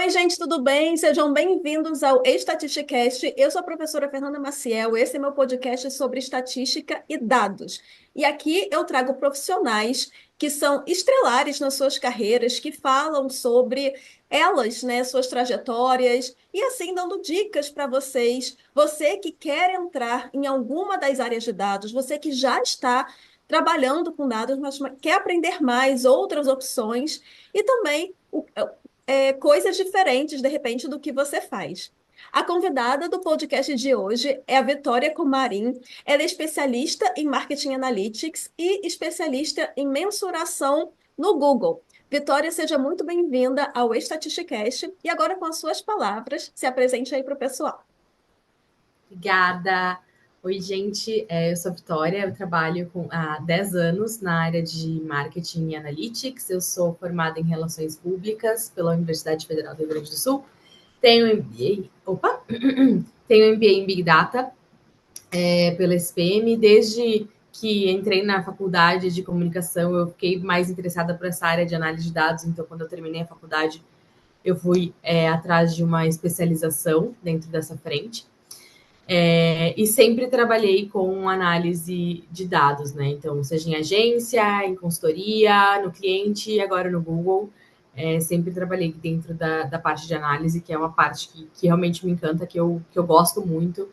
Oi, gente, tudo bem? Sejam bem-vindos ao Estatisticast. Eu sou a professora Fernanda Maciel. Esse é meu podcast sobre estatística e dados. E aqui eu trago profissionais que são estrelares nas suas carreiras, que falam sobre elas, né, suas trajetórias, e assim dando dicas para vocês. Você que quer entrar em alguma das áreas de dados, você que já está trabalhando com dados, mas quer aprender mais, outras opções, e também coisas diferentes, de repente, do que você faz. A convidada do podcast de hoje é a Vitória Comarim. Ela é especialista em Marketing Analytics e especialista em mensuração no Google. Vitória, seja muito bem-vinda ao Estatisticast. E agora, com as suas palavras, se apresente aí para o pessoal. Obrigada. Oi, gente. Eu sou a Vitória, eu trabalho há 10 anos na área de Marketing e Analytics. Eu sou formada em Relações Públicas pela Universidade Federal do Rio Grande do Sul. Tenho tenho MBA em Big Data pela SPM. Desde que entrei na faculdade de comunicação, eu fiquei mais interessada por essa área de análise de dados. Então, quando eu terminei a faculdade, eu fui atrás de uma especialização dentro dessa frente. E sempre trabalhei com análise de dados, né? Então, seja em agência, em consultoria, no cliente e agora no Google. Sempre trabalhei dentro da parte de análise, que é uma parte que realmente me encanta, que eu gosto muito.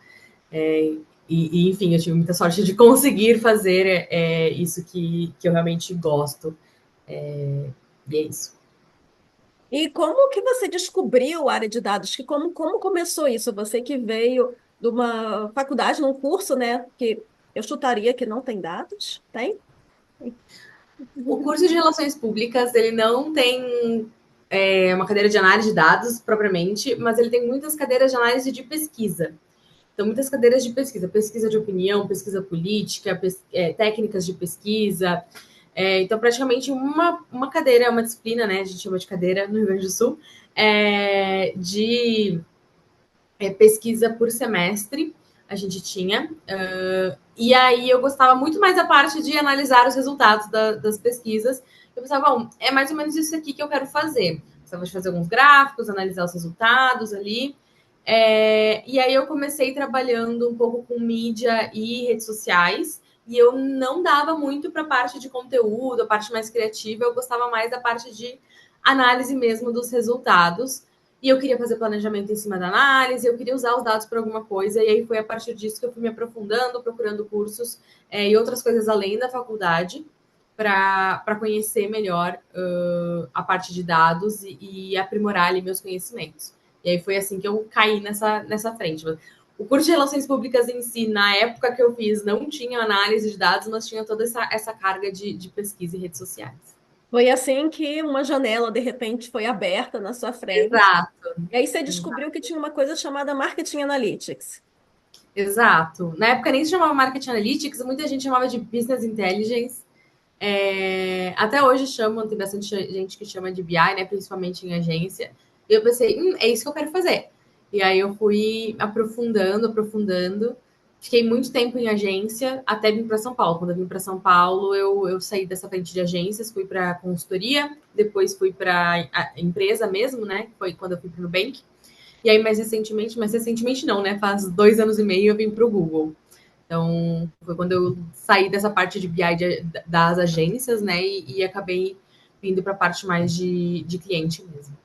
Enfim, eu tive muita sorte de conseguir fazer isso que eu realmente gosto. E é isso. E como que você descobriu a área de dados? Como começou isso? Você que veio de uma faculdade, num curso, né? Que eu chutaria que não tem dados, tem? O curso de Relações Públicas, ele não tem uma cadeira de análise de dados propriamente, mas ele tem muitas cadeiras de análise de pesquisa. Então, muitas cadeiras de pesquisa, pesquisa de opinião, pesquisa política, técnicas de pesquisa. Então, praticamente uma cadeira, uma disciplina, né? A gente chama de cadeira no Rio Grande do Sul, de pesquisa por semestre, a gente tinha. E aí eu gostava muito mais da parte de analisar os resultados das pesquisas. Eu pensava, bom, é mais ou menos isso aqui que eu quero fazer. Gostava de fazer alguns gráficos, analisar os resultados ali. E aí eu comecei trabalhando um pouco com mídia e redes sociais, e eu não dava muito para a parte de conteúdo, a parte mais criativa, eu gostava mais da parte de análise mesmo dos resultados. E eu queria fazer planejamento em cima da análise, eu queria usar os dados para alguma coisa, e aí foi a partir disso que eu fui me aprofundando, procurando cursos e outras coisas além da faculdade, para conhecer melhor a parte de dados e aprimorar ali meus conhecimentos. E aí foi assim que eu caí nessa frente. O curso de Relações Públicas em si, na época que eu fiz, não tinha análise de dados, mas tinha toda essa carga de pesquisa em redes sociais. Foi assim que uma janela, de repente, foi aberta na sua frente. Exato, E aí você descobriu que tinha uma coisa chamada Marketing Analytics. exato. Na época nem se chamava Marketing Analytics, muita gente chamava de Business Intelligence. Até hoje chamam, tem bastante gente que chama de BI, né? Principalmente em agência. E eu pensei, é isso que eu quero fazer. E aí eu fui aprofundando. Fiquei muito tempo em agência até vir para São Paulo. Quando eu vim para São Paulo, eu saí dessa frente de agências, fui para consultoria, depois fui para empresa mesmo, né? Foi quando eu fui para o Nubank. E aí, mais recentemente não, né? Faz 2 anos e meio eu vim para o Google. Então, foi quando eu saí dessa parte de BI das agências, né? E acabei vindo para a parte mais de cliente mesmo.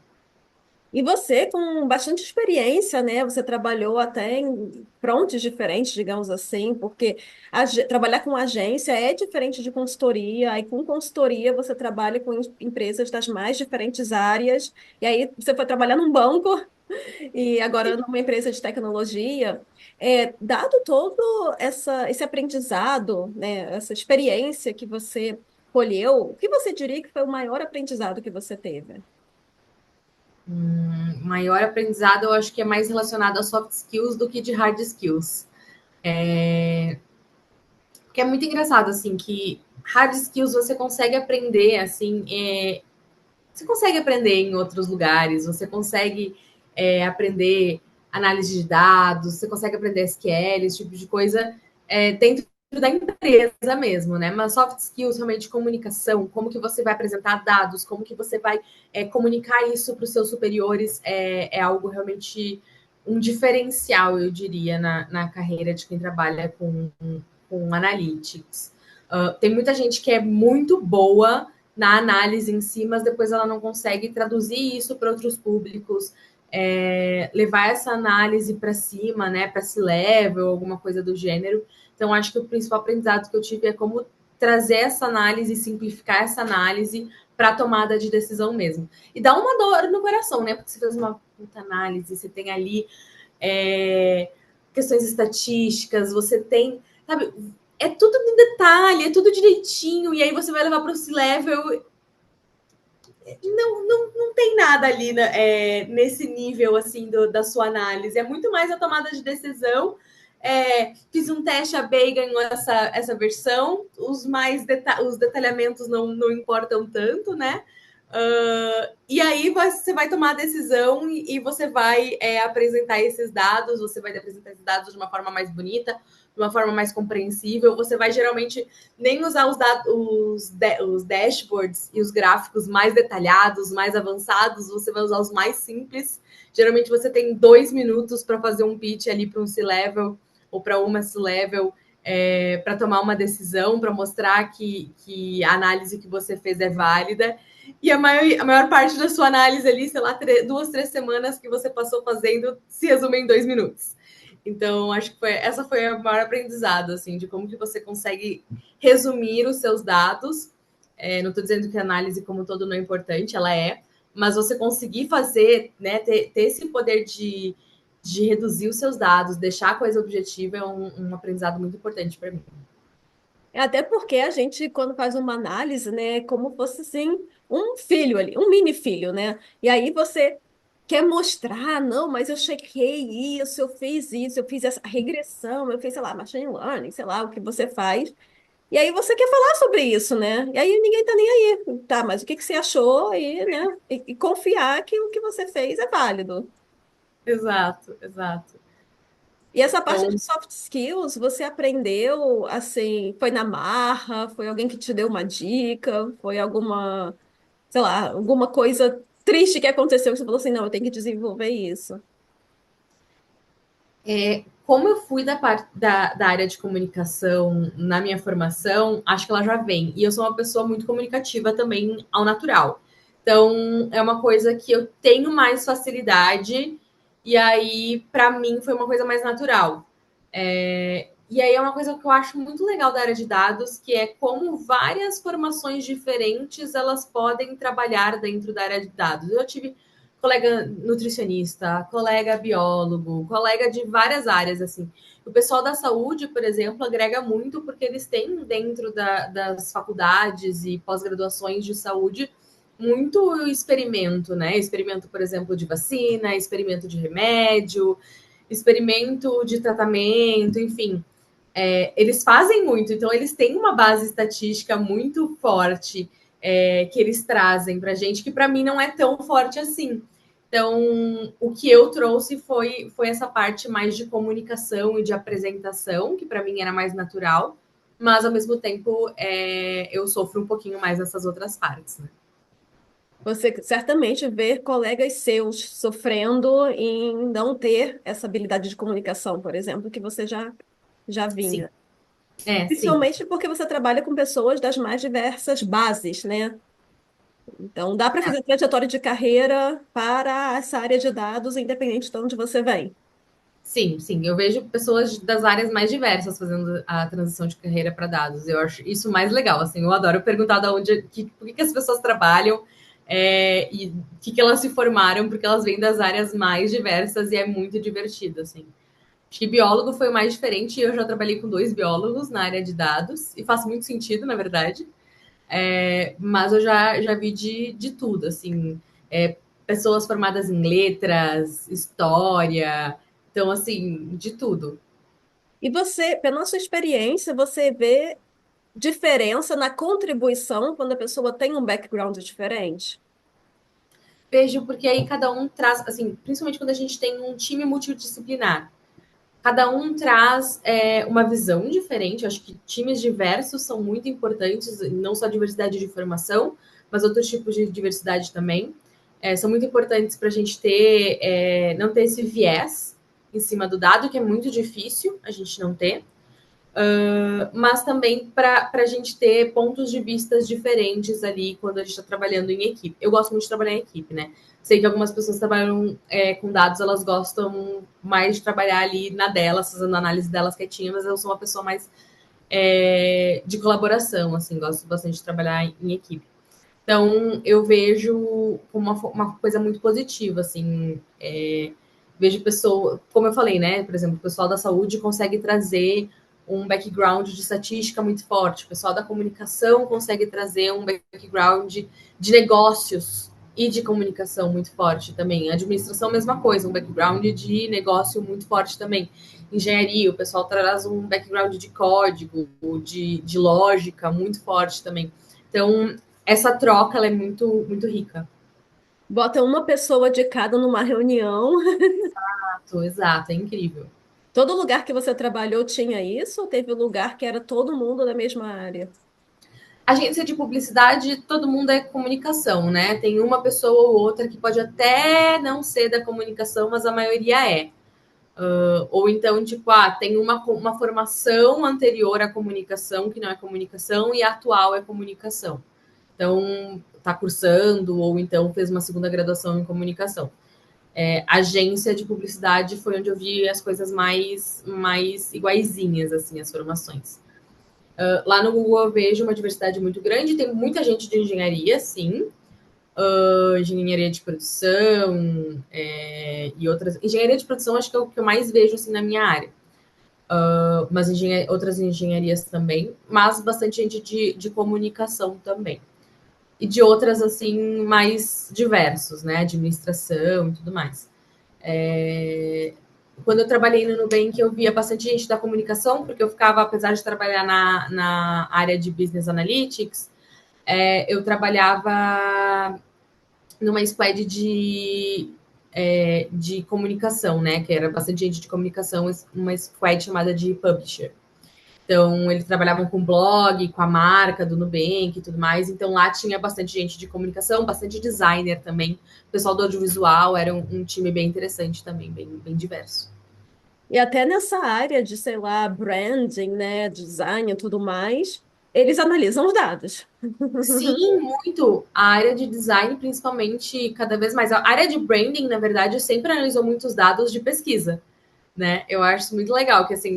E você, com bastante experiência, né? Você trabalhou até em frontes diferentes, digamos assim, porque trabalhar com agência é diferente de consultoria. Aí, com consultoria, você trabalha com empresas das mais diferentes áreas. E aí, você foi trabalhar num banco e agora numa empresa de tecnologia. Dado todo esse aprendizado, né? Essa experiência que você colheu, o que você diria que foi o maior aprendizado que você teve? O maior aprendizado eu acho que é mais relacionado a soft skills do que de hard skills. Porque é muito engraçado, assim, que hard skills você consegue aprender, assim, você consegue aprender em outros lugares, você consegue aprender análise de dados, você consegue aprender SQL, esse tipo de coisa, dentro da empresa mesmo, né? Mas soft skills, realmente, de comunicação, como que você vai apresentar dados, como que você vai comunicar isso para os seus superiores, é algo realmente um diferencial, eu diria, na carreira de quem trabalha com analytics. Tem muita gente que é muito boa na análise em si, mas depois ela não consegue traduzir isso para outros públicos, levar essa análise para cima, né, para C-level, alguma coisa do gênero. Então, acho que o principal aprendizado que eu tive é como trazer essa análise, simplificar essa análise para a tomada de decisão mesmo. E dá uma dor no coração, né? Porque você fez uma puta análise, você tem ali questões estatísticas, você tem, sabe, é tudo em detalhe, é tudo direitinho, e aí você vai levar para o C-level. Não tem nada ali, né, nesse nível assim da sua análise. É muito mais a tomada de decisão. Fiz um teste AB e ganhou essa versão. Os detalhamentos não importam tanto, né? E aí você vai tomar a decisão e você vai apresentar esses dados, você vai apresentar esses dados de uma forma mais bonita, de uma forma mais compreensível. Você vai geralmente nem usar os dashboards e os gráficos mais detalhados, mais avançados, você vai usar os mais simples. Geralmente você tem 2 minutos para fazer um pitch ali para um C-level ou para uma C-level, para tomar uma decisão, para mostrar que a análise que você fez é válida. E a maior parte da sua análise ali, sei lá, 2, 3 semanas que você passou fazendo, se resume em 2 minutos. Então, acho que essa foi a maior aprendizado, assim, de como que você consegue resumir os seus dados. Não estou dizendo que a análise como um todo não é importante, ela é, mas você conseguir fazer, né, ter esse poder de reduzir os seus dados, deixar a coisa objetiva, é um aprendizado muito importante para mim. Até porque a gente, quando faz uma análise, né, é como fosse assim, um filho ali, um mini filho, né? E aí você quer mostrar, não, mas eu chequei isso, eu fiz essa regressão, eu fiz, sei lá, machine learning, sei lá, o que você faz. E aí você quer falar sobre isso, né? E aí ninguém tá nem aí. Tá, mas o que que você achou e, né? E confiar que o que você fez é válido. Exato, exato. E essa parte Então, de soft skills, você aprendeu assim, foi na marra, foi alguém que te deu uma dica, foi alguma, sei lá, alguma coisa triste que aconteceu que você falou assim, não, eu tenho que desenvolver isso. como eu fui da área de comunicação na minha formação, acho que ela já vem. E eu sou uma pessoa muito comunicativa também ao natural. Então, é uma coisa que eu tenho mais facilidade, e aí, para mim, foi uma coisa mais natural. E aí é uma coisa que eu acho muito legal da área de dados, que é como várias formações diferentes elas podem trabalhar dentro da área de dados. Eu tive colega nutricionista, colega biólogo, colega de várias áreas, assim. O pessoal da saúde, por exemplo, agrega muito porque eles têm dentro das faculdades e pós-graduações de saúde muito experimento, né? Experimento, por exemplo, de vacina, experimento de remédio, experimento de tratamento, enfim. Eles fazem muito, então eles têm uma base estatística muito forte que eles trazem para a gente, que para mim não é tão forte assim. Então, o que eu trouxe foi essa parte mais de comunicação e de apresentação, que para mim era mais natural, mas ao mesmo tempo eu sofro um pouquinho mais nessas outras partes. Né? Você certamente vê colegas seus sofrendo em não ter essa habilidade de comunicação, por exemplo, que você já Sim, vinha. sim. Principalmente porque você trabalha com pessoas das mais diversas bases, né? Então, dá para fazer trajetória de carreira para essa área de dados, independente de onde você vem. Sim, sim. Eu vejo pessoas das áreas mais diversas fazendo a transição de carreira para dados. Eu acho isso mais legal. Assim, eu adoro perguntar de onde, por que as pessoas trabalham e o que elas se formaram, porque elas vêm das áreas mais diversas e é muito divertido. Assim. Acho que biólogo foi o mais diferente. Eu já trabalhei com 2 biólogos na área de dados e faz muito sentido, na verdade. Mas eu já vi de tudo, assim, pessoas formadas em letras, história, então, assim, de tudo. E você, pela sua experiência, você vê diferença na contribuição quando a pessoa tem um background diferente? Vejo porque aí cada um traz, assim, principalmente quando a gente tem um time multidisciplinar. cada um traz uma visão diferente. Eu acho que times diversos são muito importantes, não só diversidade de formação, mas outros tipos de diversidade também. São muito importantes para a gente não ter esse viés em cima do dado, que é muito difícil a gente não ter. Mas também para a gente ter pontos de vistas diferentes ali quando a gente está trabalhando em equipe. Eu gosto muito de trabalhar em equipe, né? Sei que algumas pessoas trabalham com dados, elas gostam mais de trabalhar ali na delas, fazendo a análise delas quietinha, mas eu sou uma pessoa mais de colaboração, assim, gosto bastante de trabalhar em equipe. Então, eu vejo como uma coisa muito positiva, assim, vejo pessoa, como eu falei, né? Por exemplo, o pessoal da saúde consegue trazer um background de estatística muito forte, o pessoal da comunicação consegue trazer um background de negócios e de comunicação muito forte também. A administração, mesma coisa, um background de negócio muito forte também. Engenharia, o pessoal traz um background de código, de lógica muito forte também. Então, essa troca ela é muito, muito rica. Bota uma pessoa de cada numa reunião. Exato, é incrível. Todo lugar que você trabalhou tinha isso, ou teve lugar que era todo mundo da mesma área? Agência de publicidade, todo mundo é comunicação, né? Tem uma pessoa ou outra que pode até não ser da comunicação, mas a maioria é. Ou então, tipo, tem uma formação anterior à comunicação, que não é comunicação, e a atual é comunicação. Então, está cursando, ou então fez uma segunda graduação em comunicação. Agência de publicidade foi onde eu vi as coisas mais iguaizinhas, assim, as formações. Lá no Google eu vejo uma diversidade muito grande, tem muita gente de engenharia, sim, engenharia de produção e outras. Engenharia de produção acho que é o que eu mais vejo assim na minha área. Mas outras engenharias também, mas bastante gente de comunicação também. E de outras, assim, mais diversos, né? Administração e tudo mais. Quando eu trabalhei no Nubank, eu via bastante gente da comunicação, porque eu ficava, apesar de trabalhar na área de Business Analytics, eu trabalhava numa squad de comunicação, né? Que era bastante gente de comunicação, uma squad chamada de Publisher. Então, eles trabalhavam com blog, com a marca do Nubank e tudo mais. Então, lá tinha bastante gente de comunicação, bastante designer também. O pessoal do audiovisual era um time bem interessante também, bem diverso. E até nessa área de, sei lá, branding, né, design e tudo mais, eles analisam os dados. Sim, muito. A área de design, principalmente, cada vez mais. A área de branding, na verdade, sempre analisou muitos dados de pesquisa, né? Eu acho isso muito legal, que assim,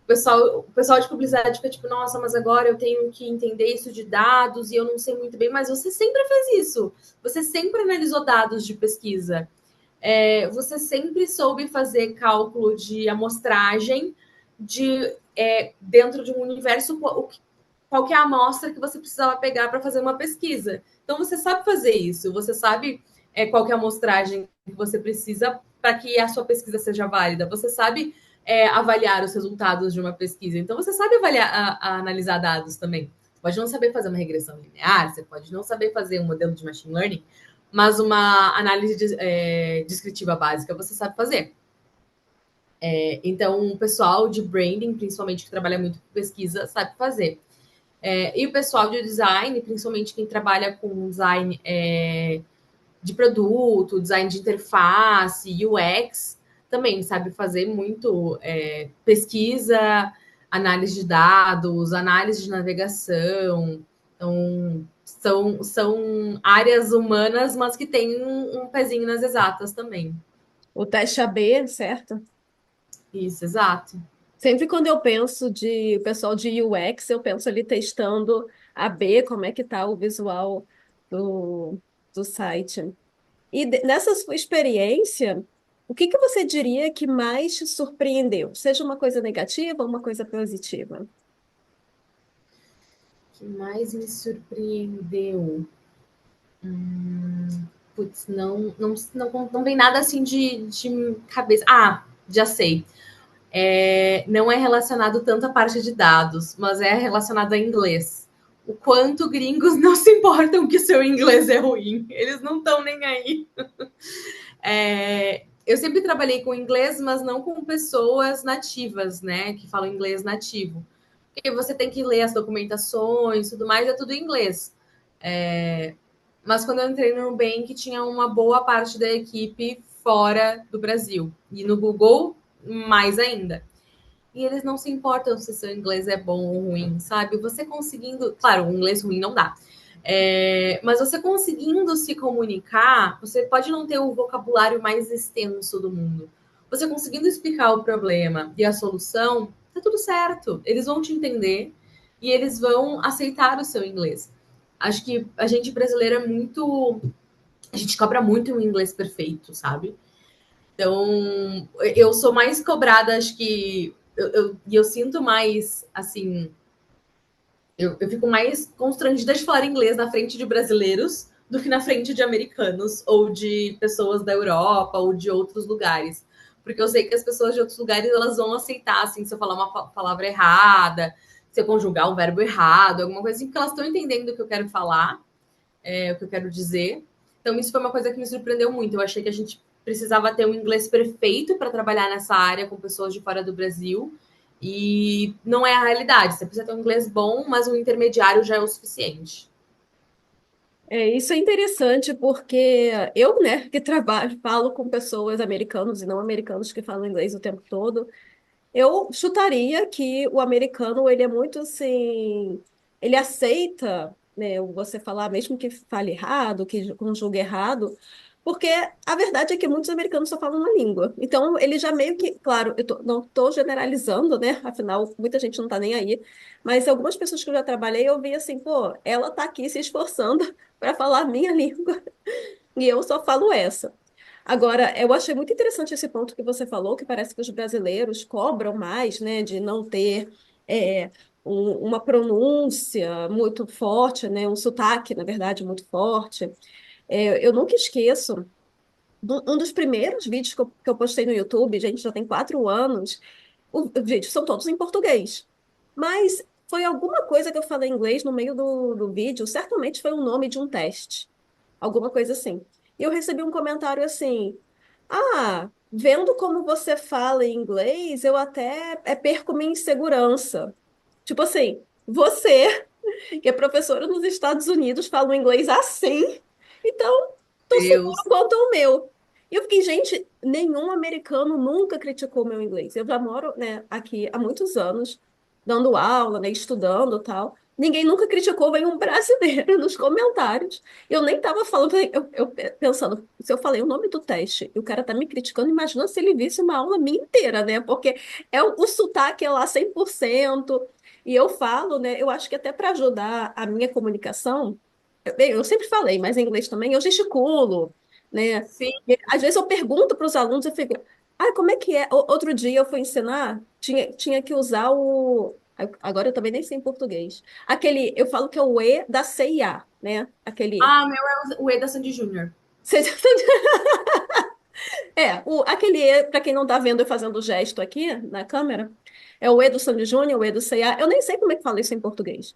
o pessoal de publicidade fica tipo, nossa, mas agora eu tenho que entender isso de dados e eu não sei muito bem, mas você sempre fez isso. Você sempre analisou dados de pesquisa. Você sempre soube fazer cálculo de amostragem dentro de um universo, qual que é a amostra que você precisava pegar para fazer uma pesquisa. Então, você sabe fazer isso, você sabe qual que é a amostragem que você precisa para que a sua pesquisa seja válida, você sabe avaliar os resultados de uma pesquisa. Então, você sabe analisar dados também. Você pode não saber fazer uma regressão linear, você pode não saber fazer um modelo de machine learning, mas uma análise descritiva básica você sabe fazer. Então, o pessoal de branding, principalmente que trabalha muito com pesquisa, sabe fazer. E o pessoal de design, principalmente quem trabalha com design de produto, design de interface, UX, também sabe fazer muito pesquisa, análise de dados, análise de navegação. Então, são áreas humanas, mas que têm um pezinho nas exatas também. O teste AB, certo? Isso, exato. Sempre quando eu penso de pessoal de UX, eu penso ali testando a B, como é que tá o visual do, do site. E nessa sua experiência, o que que você diria que mais te surpreendeu? Seja uma coisa negativa ou uma coisa positiva? O que mais me surpreendeu? Putz, não vem nada assim de cabeça. Já sei. Não é relacionado tanto à parte de dados, mas é relacionado a inglês. O quanto gringos não se importam que seu inglês é ruim. Eles não estão nem aí. eu sempre trabalhei com inglês, mas não com pessoas nativas, né? Que falam inglês nativo. Porque você tem que ler as documentações, tudo mais, é tudo em inglês. Mas quando eu entrei no Nubank, tinha uma boa parte da equipe fora do Brasil. E no Google, mais ainda. E eles não se importam se seu inglês é bom ou ruim, sabe? Você conseguindo. Claro, o inglês ruim não dá. Mas você conseguindo se comunicar, você pode não ter o vocabulário mais extenso do mundo. Você conseguindo explicar o problema e a solução, tá tudo certo. Eles vão te entender e eles vão aceitar o seu inglês. Acho que a gente brasileiro é muito. A gente cobra muito o inglês perfeito, sabe? Então, eu sou mais cobrada, acho que. Eu sinto mais, assim. Eu fico mais constrangida de falar inglês na frente de brasileiros do que na frente de americanos ou de pessoas da Europa ou de outros lugares. Porque eu sei que as pessoas de outros lugares elas vão aceitar, assim, se eu falar uma palavra errada, se eu conjugar um verbo errado, alguma coisa assim, porque elas estão entendendo o que eu quero falar, o que eu quero dizer. Então, isso foi uma coisa que me surpreendeu muito. Eu achei que a gente precisava ter um inglês perfeito para trabalhar nessa área com pessoas de fora do Brasil. E não é a realidade. Você precisa ter um inglês bom, mas um intermediário já é o suficiente. Isso é interessante porque eu, né, que trabalho, falo com pessoas americanos e não americanos que falam inglês o tempo todo. Eu chutaria que o americano, ele é muito assim, ele aceita, né, você falar, mesmo que fale errado, que conjugue errado, porque a verdade é que muitos americanos só falam uma língua. Então, ele já meio que, claro, não estou generalizando, né, afinal, muita gente não está nem aí, mas algumas pessoas que eu já trabalhei, eu vi assim, pô, ela está aqui se esforçando para falar a minha língua e eu só falo essa. Agora, eu achei muito interessante esse ponto que você falou, que parece que os brasileiros cobram mais, né, de não ter é, uma pronúncia muito forte, né, um sotaque, na verdade, muito forte. Eu nunca esqueço, um dos primeiros vídeos que eu postei no YouTube, gente, já tem 4 anos, os vídeos são todos em português. Mas foi alguma coisa que eu falei em inglês no meio do vídeo, certamente foi o nome de um teste, alguma coisa assim. E eu recebi um comentário assim. Ah, vendo como você fala em inglês, eu até perco minha insegurança. Tipo assim, você, que é professora nos Estados Unidos, fala um inglês assim, então tô seguro Deus, quanto ao meu. E eu fiquei, gente, nenhum americano nunca criticou meu inglês. Eu já moro, né, aqui há muitos anos, dando aula, né, estudando e tal. Ninguém nunca criticou, vem um brasileiro nos comentários. Eu nem tava falando, eu pensando, se eu falei o nome do teste e o cara tá me criticando, imagina se ele visse uma aula minha inteira, né? Porque o sotaque é lá 100%. E eu falo, né? Eu acho que até para ajudar a minha comunicação, eu sempre falei, mas em inglês também, eu gesticulo, né? sim. E, às vezes eu pergunto para os alunos, eu fico, como é que é? Outro dia eu fui ensinar, tinha que usar o. Agora eu também nem sei em português. Aquele, eu falo que é o E da CIA, né? Aquele. Ah, meu é o Eda Sandy Júnior. Aquele E, para quem não está vendo eu fazendo o gesto aqui na câmera, é o E do Sandy Júnior, o E do CIA. Eu nem sei como é que fala isso em português.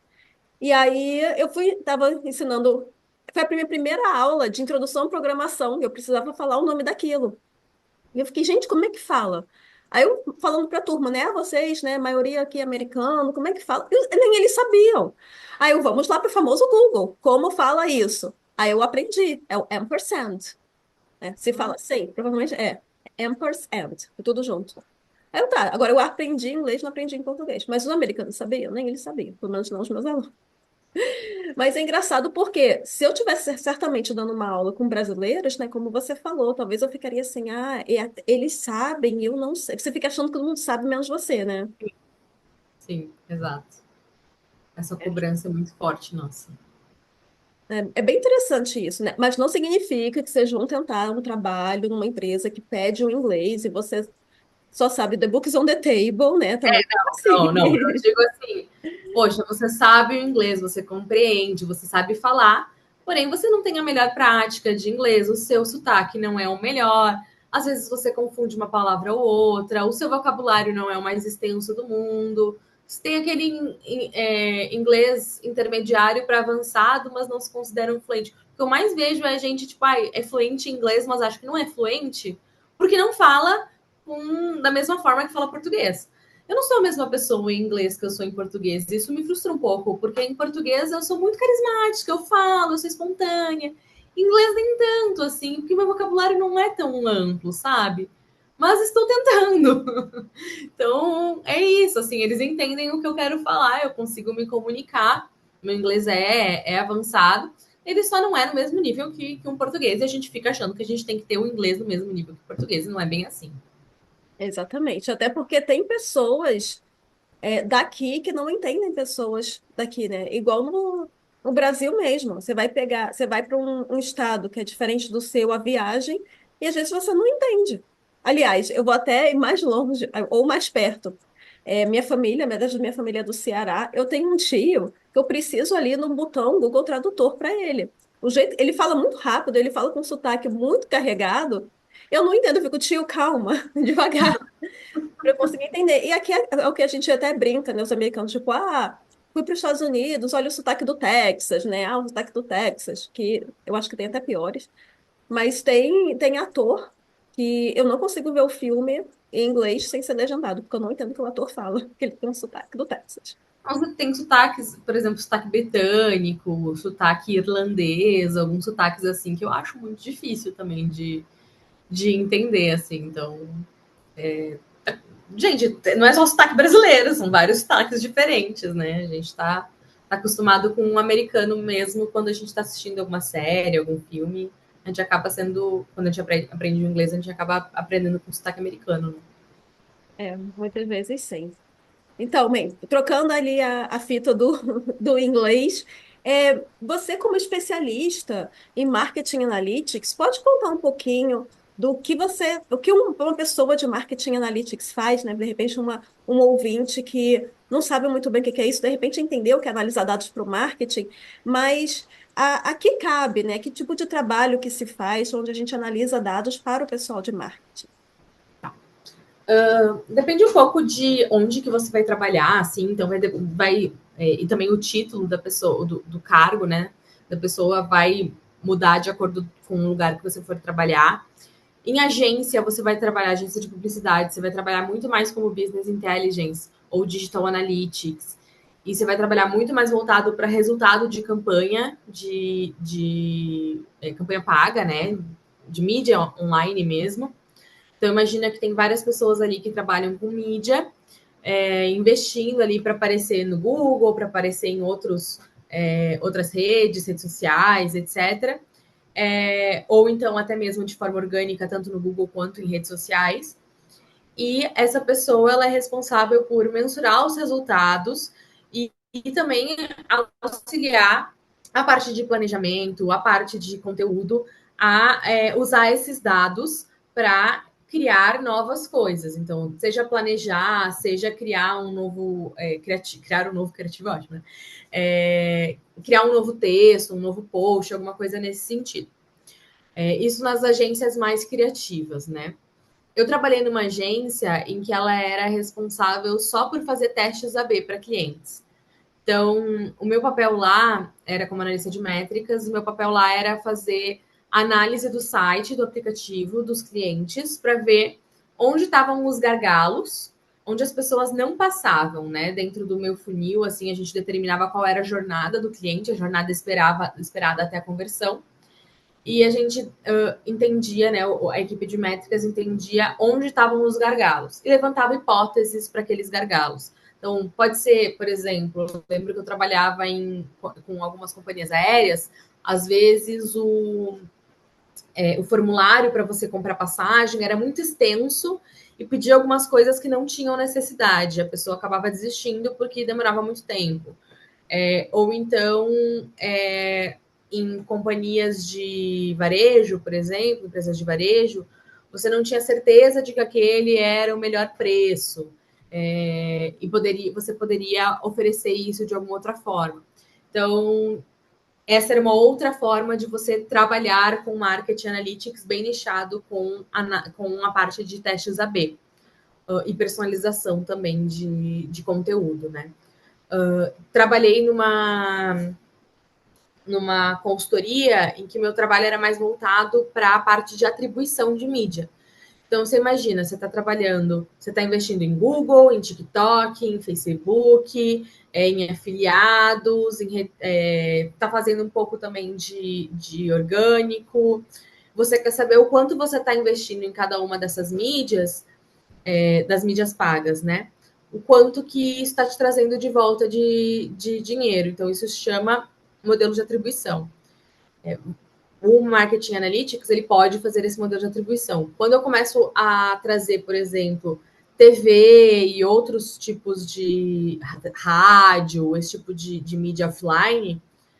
E aí estava ensinando, foi a minha primeira aula de introdução à programação, eu precisava falar o nome daquilo. E eu fiquei, gente, como é que fala? Aí eu falando para a turma, né, vocês, né, maioria aqui é americano, como é que fala? Nem eles sabiam. Aí eu, vamos lá para o famoso Google, como fala isso? Aí eu aprendi, é o ampersand, né? Se fala assim, provavelmente é ampersand, tudo junto. Aí eu, tá, agora eu aprendi inglês, não aprendi em português, mas os americanos sabiam, nem eles sabiam, pelo menos não os meus alunos. Mas é engraçado porque se eu tivesse certamente dando uma aula com brasileiros, né, como você falou, talvez eu ficaria assim, eles sabem, eu não sei. Você fica achando que todo mundo sabe menos você, né? Sim, exato. Essa cobrança é muito forte, nossa. É bem interessante isso, né? Mas não significa que vocês vão tentar um trabalho numa empresa que pede o inglês e você só sabe the books on the table, né? Também não é Não, não. Eu assim. digo assim, poxa, você sabe o inglês, você compreende, você sabe falar, porém você não tem a melhor prática de inglês, o seu sotaque não é o melhor, às vezes você confunde uma palavra ou outra, o seu vocabulário não é o mais extenso do mundo, você tem aquele inglês intermediário para avançado, mas não se considera um fluente. O que eu mais vejo é gente, tipo, é fluente em inglês, mas acho que não é fluente, porque não fala da mesma forma que fala português. Eu não sou a mesma pessoa em inglês que eu sou em português. Isso me frustra um pouco, porque em português eu sou muito carismática, eu falo, eu sou espontânea. Em inglês nem tanto, assim, porque meu vocabulário não é tão amplo, sabe? Mas estou tentando. Então, é isso, assim, eles entendem o que eu quero falar, eu consigo me comunicar. Meu inglês é avançado, ele só não é no mesmo nível que um português, e a gente fica achando que a gente tem que ter o inglês no mesmo nível que o português, e não é bem assim. Exatamente. Até porque tem pessoas daqui que não entendem pessoas daqui, né? Igual no Brasil mesmo. Você vai para um estado que é diferente do seu a viagem, e às vezes você não entende. Aliás, eu vou até ir mais longe, ou mais perto. Minha família, metade da minha família é do Ceará. Eu tenho um tio que eu preciso ali no botão Google Tradutor para ele. O jeito, ele fala muito rápido, ele fala com um sotaque muito carregado. Eu não entendo, eu fico, tio, calma, devagar para eu conseguir entender. E aqui é o que a gente até brinca, né? Os americanos, tipo, fui para os Estados Unidos, olha o sotaque do Texas, né? Ah, o sotaque do Texas, que eu acho que tem até piores. Mas tem ator que eu não consigo ver o filme em inglês sem ser legendado, porque eu não entendo o que o ator fala, que ele tem um sotaque do Texas. Você tem sotaques, por exemplo, sotaque britânico, sotaque irlandês, alguns sotaques assim que eu acho muito difícil também de entender, assim. Então, gente, não é só sotaque brasileiro, são vários sotaques diferentes, né? A gente tá acostumado com um americano mesmo quando a gente está assistindo alguma série, algum filme. A gente acaba sendo, quando a gente aprende inglês, a gente acaba aprendendo com sotaque americano, né? Muitas vezes sim. Então, bem, trocando ali a fita do inglês, você como especialista em marketing analytics, pode contar um pouquinho o que uma pessoa de marketing analytics faz, né? De repente, um ouvinte que não sabe muito bem o que é isso, de repente entendeu que é analisar dados para o marketing, mas a que cabe, né? Que tipo de trabalho que se faz onde a gente analisa dados para o pessoal de marketing? Depende um pouco de onde que você vai trabalhar, assim, então e também o título da pessoa, do cargo, né, da pessoa vai mudar de acordo com o lugar que você for trabalhar. Em agência, você vai trabalhar, agência de publicidade, você vai trabalhar muito mais como business intelligence ou digital analytics, e você vai trabalhar muito mais voltado para resultado de campanha, campanha paga, né, de mídia online mesmo. Então, imagina que tem várias pessoas ali que trabalham com mídia, investindo ali para aparecer no Google, para aparecer em outras redes sociais, etc. Ou então até mesmo de forma orgânica, tanto no Google quanto em redes sociais. E essa pessoa ela é responsável por mensurar os resultados e também auxiliar a parte de planejamento, a parte de conteúdo, a usar esses dados para criar novas coisas. Então, seja planejar, seja criar um novo criar um novo criativo, ótimo, né? Criar um novo texto, um novo post, alguma coisa nesse sentido. Isso nas agências mais criativas, né? Eu trabalhei numa agência em que ela era responsável só por fazer testes AB para clientes. Então, o meu papel lá era como analista de métricas, o meu papel lá era fazer análise do site, do aplicativo, dos clientes, para ver onde estavam os gargalos, onde as pessoas não passavam, né? Dentro do meu funil, assim, a gente determinava qual era a jornada do cliente, a jornada esperada até a conversão. E a gente entendia, né? A equipe de métricas entendia onde estavam os gargalos e levantava hipóteses para aqueles gargalos. Então, pode ser, por exemplo, eu lembro que eu trabalhava com algumas companhias aéreas, às vezes o formulário para você comprar passagem era muito extenso e pedia algumas coisas que não tinham necessidade. A pessoa acabava desistindo porque demorava muito tempo. Ou então, em companhias de varejo, por exemplo, empresas de varejo, você não tinha certeza de que aquele era o melhor preço. Você poderia oferecer isso de alguma outra forma. Então, essa era uma outra forma de você trabalhar com marketing analytics bem nichado com a parte de testes AB e personalização também de conteúdo, né? Trabalhei numa consultoria em que meu trabalho era mais voltado para a parte de atribuição de mídia. Então, você imagina, você está trabalhando, você está investindo em Google, em TikTok, em Facebook, em afiliados, está fazendo um pouco também de orgânico. Você quer saber o quanto você está investindo em cada uma dessas mídias, das mídias pagas, né? O quanto que está te trazendo de volta de dinheiro. Então, isso se chama modelo de atribuição. O Marketing Analytics, ele pode fazer esse modelo de atribuição. Quando eu começo a trazer, por exemplo, TV e outros tipos de rádio, esse tipo de mídia offline,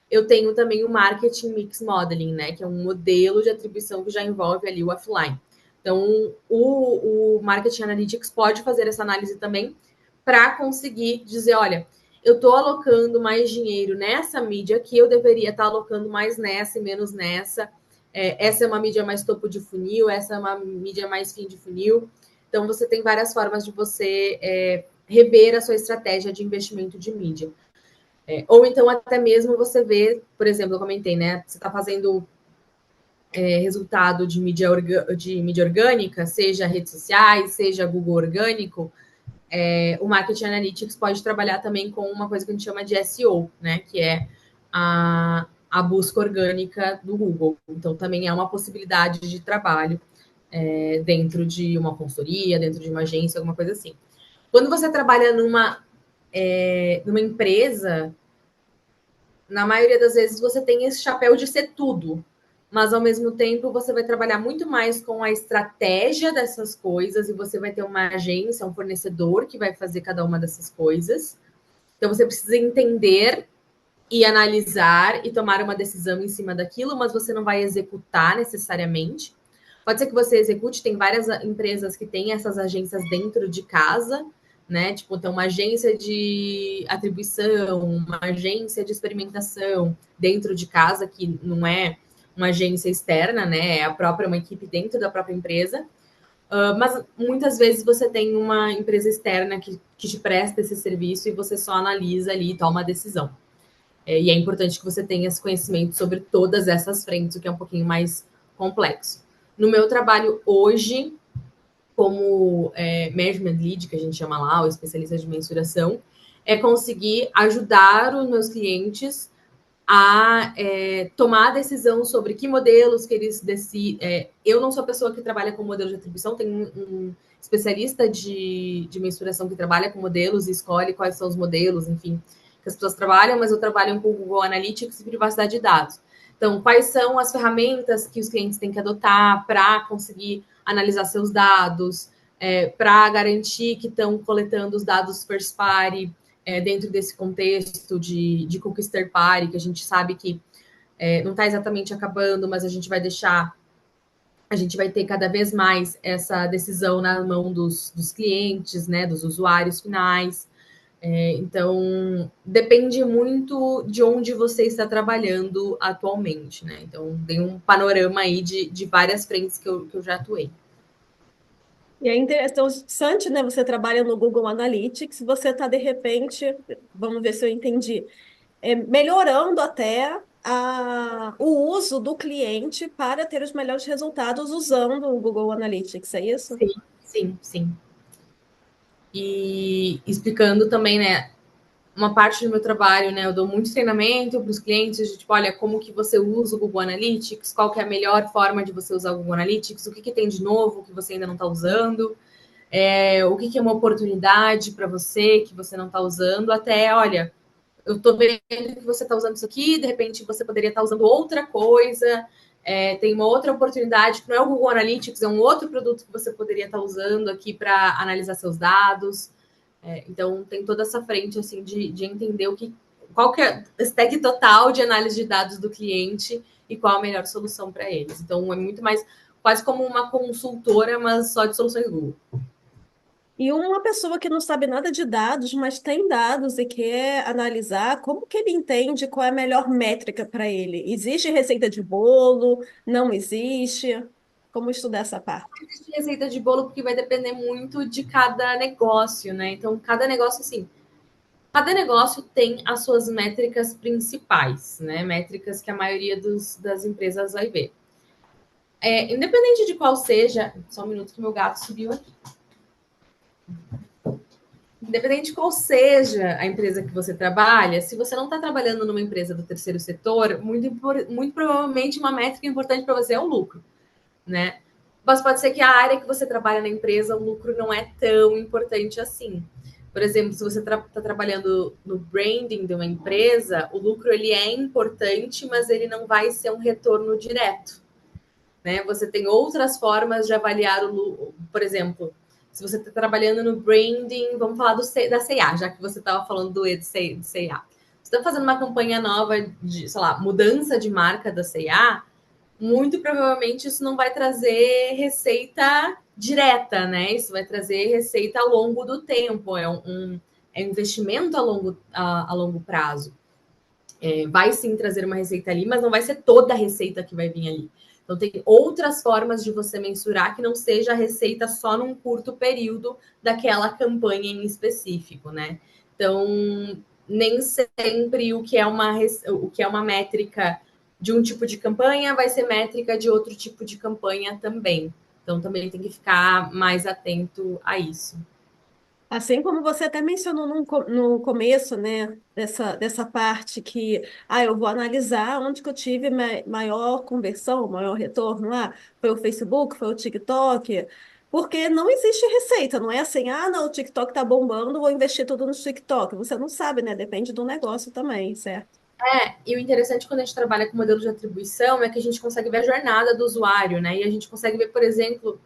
eu tenho também o Marketing Mix Modeling, né? Que é um modelo de atribuição que já envolve ali o offline. Então, o Marketing Analytics pode fazer essa análise também para conseguir dizer, olha, eu estou alocando mais dinheiro nessa mídia que eu deveria estar alocando mais nessa e menos nessa. Essa é uma mídia mais topo de funil, essa é uma mídia mais fim de funil. Então, você tem várias formas de você rever a sua estratégia de investimento de mídia. Ou então, até mesmo você vê, por exemplo, eu comentei, né? Você está fazendo resultado de mídia orgânica, seja redes sociais, seja Google orgânico, o Marketing Analytics pode trabalhar também com uma coisa que a gente chama de SEO, né? Que é a busca orgânica do Google. Então, também é uma possibilidade de trabalho dentro de uma consultoria, dentro de uma agência, alguma coisa assim. Quando você trabalha numa empresa, na maioria das vezes você tem esse chapéu de ser tudo, mas ao mesmo tempo você vai trabalhar muito mais com a estratégia dessas coisas e você vai ter uma agência, um fornecedor que vai fazer cada uma dessas coisas. Então você precisa entender e analisar e tomar uma decisão em cima daquilo, mas você não vai executar necessariamente. Pode ser que você execute, tem várias empresas que têm essas agências dentro de casa, né? Tipo, tem uma agência de atribuição, uma agência de experimentação dentro de casa, que não é uma agência externa, né? É uma equipe dentro da própria empresa. Mas muitas vezes você tem uma empresa externa que te presta esse serviço e você só analisa ali e toma a decisão. E é importante que você tenha esse conhecimento sobre todas essas frentes, o que é um pouquinho mais complexo. No meu trabalho hoje, como Management Lead, que a gente chama lá, o especialista de mensuração, é conseguir ajudar os meus clientes a tomar a decisão sobre que modelos que eles decidem. Eu não sou a pessoa que trabalha com modelo de atribuição, tem um especialista de mensuração que trabalha com modelos e escolhe quais são os modelos, enfim, que as pessoas trabalham, mas eu trabalho com Google Analytics e privacidade de dados. Então, quais são as ferramentas que os clientes têm que adotar para conseguir analisar seus dados, para garantir que estão coletando os dados first party, dentro desse contexto de cookies third party, que a gente sabe que não está exatamente acabando, mas a gente vai ter cada vez mais essa decisão na mão dos clientes, né, dos usuários finais. Então, depende muito de onde você está trabalhando atualmente, né? Então, tem um panorama aí de várias frentes que eu já atuei. E é interessante, né? Você trabalha no Google Analytics, você está, de repente, vamos ver se eu entendi, melhorando até o uso do cliente para ter os melhores resultados usando o Google Analytics, é isso? Sim, sim, sim. E explicando também, né, uma parte do meu trabalho, né, eu dou muito treinamento para os clientes de tipo, olha, como que você usa o Google Analytics, qual que é a melhor forma de você usar o Google Analytics, o que, que tem de novo que você ainda não está usando, o que, que é uma oportunidade para você que você não está usando, até, olha, eu estou vendo que você está usando isso aqui, de repente você poderia estar usando outra coisa, tem uma outra oportunidade que não é o Google Analytics, é um outro produto que você poderia estar usando aqui para analisar seus dados. Então, tem toda essa frente assim de entender qual que é o stack total de análise de dados do cliente e qual a melhor solução para eles. Então, é muito mais quase como uma consultora, mas só de soluções Google. E uma pessoa que não sabe nada de dados, mas tem dados e quer analisar, como que ele entende qual é a melhor métrica para ele? Existe receita de bolo? Não existe? Como estudar essa parte? Não existe receita de bolo porque vai depender muito de cada negócio, né? Então, cada negócio, assim, cada negócio tem as suas métricas principais, né? Métricas que a maioria das empresas vai ver. Independente de qual seja, só um minuto que meu gato subiu aqui. Independente de qual seja a empresa que você trabalha, se você não está trabalhando numa empresa do terceiro setor, muito provavelmente uma métrica importante para você é o lucro, né? Mas pode ser que a área que você trabalha na empresa, o lucro não é tão importante assim. Por exemplo, se você está trabalhando no branding de uma empresa, o lucro ele é importante, mas ele não vai ser um retorno direto, né? Você tem outras formas de avaliar o lucro. Por exemplo, se você está trabalhando no branding, vamos falar da C&A, já que você estava falando do E de C&A. Você está fazendo uma campanha nova de, sei lá, mudança de marca da C&A, muito provavelmente isso não vai trazer receita direta, né? Isso vai trazer receita ao longo do tempo, é um investimento a longo prazo. Vai sim trazer uma receita ali, mas não vai ser toda a receita que vai vir ali. Então, tem outras formas de você mensurar que não seja a receita só num curto período daquela campanha em específico, né? Então, nem sempre o que é uma métrica de um tipo de campanha vai ser métrica de outro tipo de campanha também. Então, também tem que ficar mais atento a isso. Assim como você até mencionou no começo, né, dessa parte que, eu vou analisar onde que eu tive maior conversão, maior retorno, foi o Facebook, foi o TikTok, porque não existe receita, não é assim, não, o TikTok tá bombando, vou investir tudo no TikTok. Você não sabe, né, depende do negócio também, certo? E o interessante quando a gente trabalha com modelo de atribuição é que a gente consegue ver a jornada do usuário, né? E a gente consegue ver, por exemplo,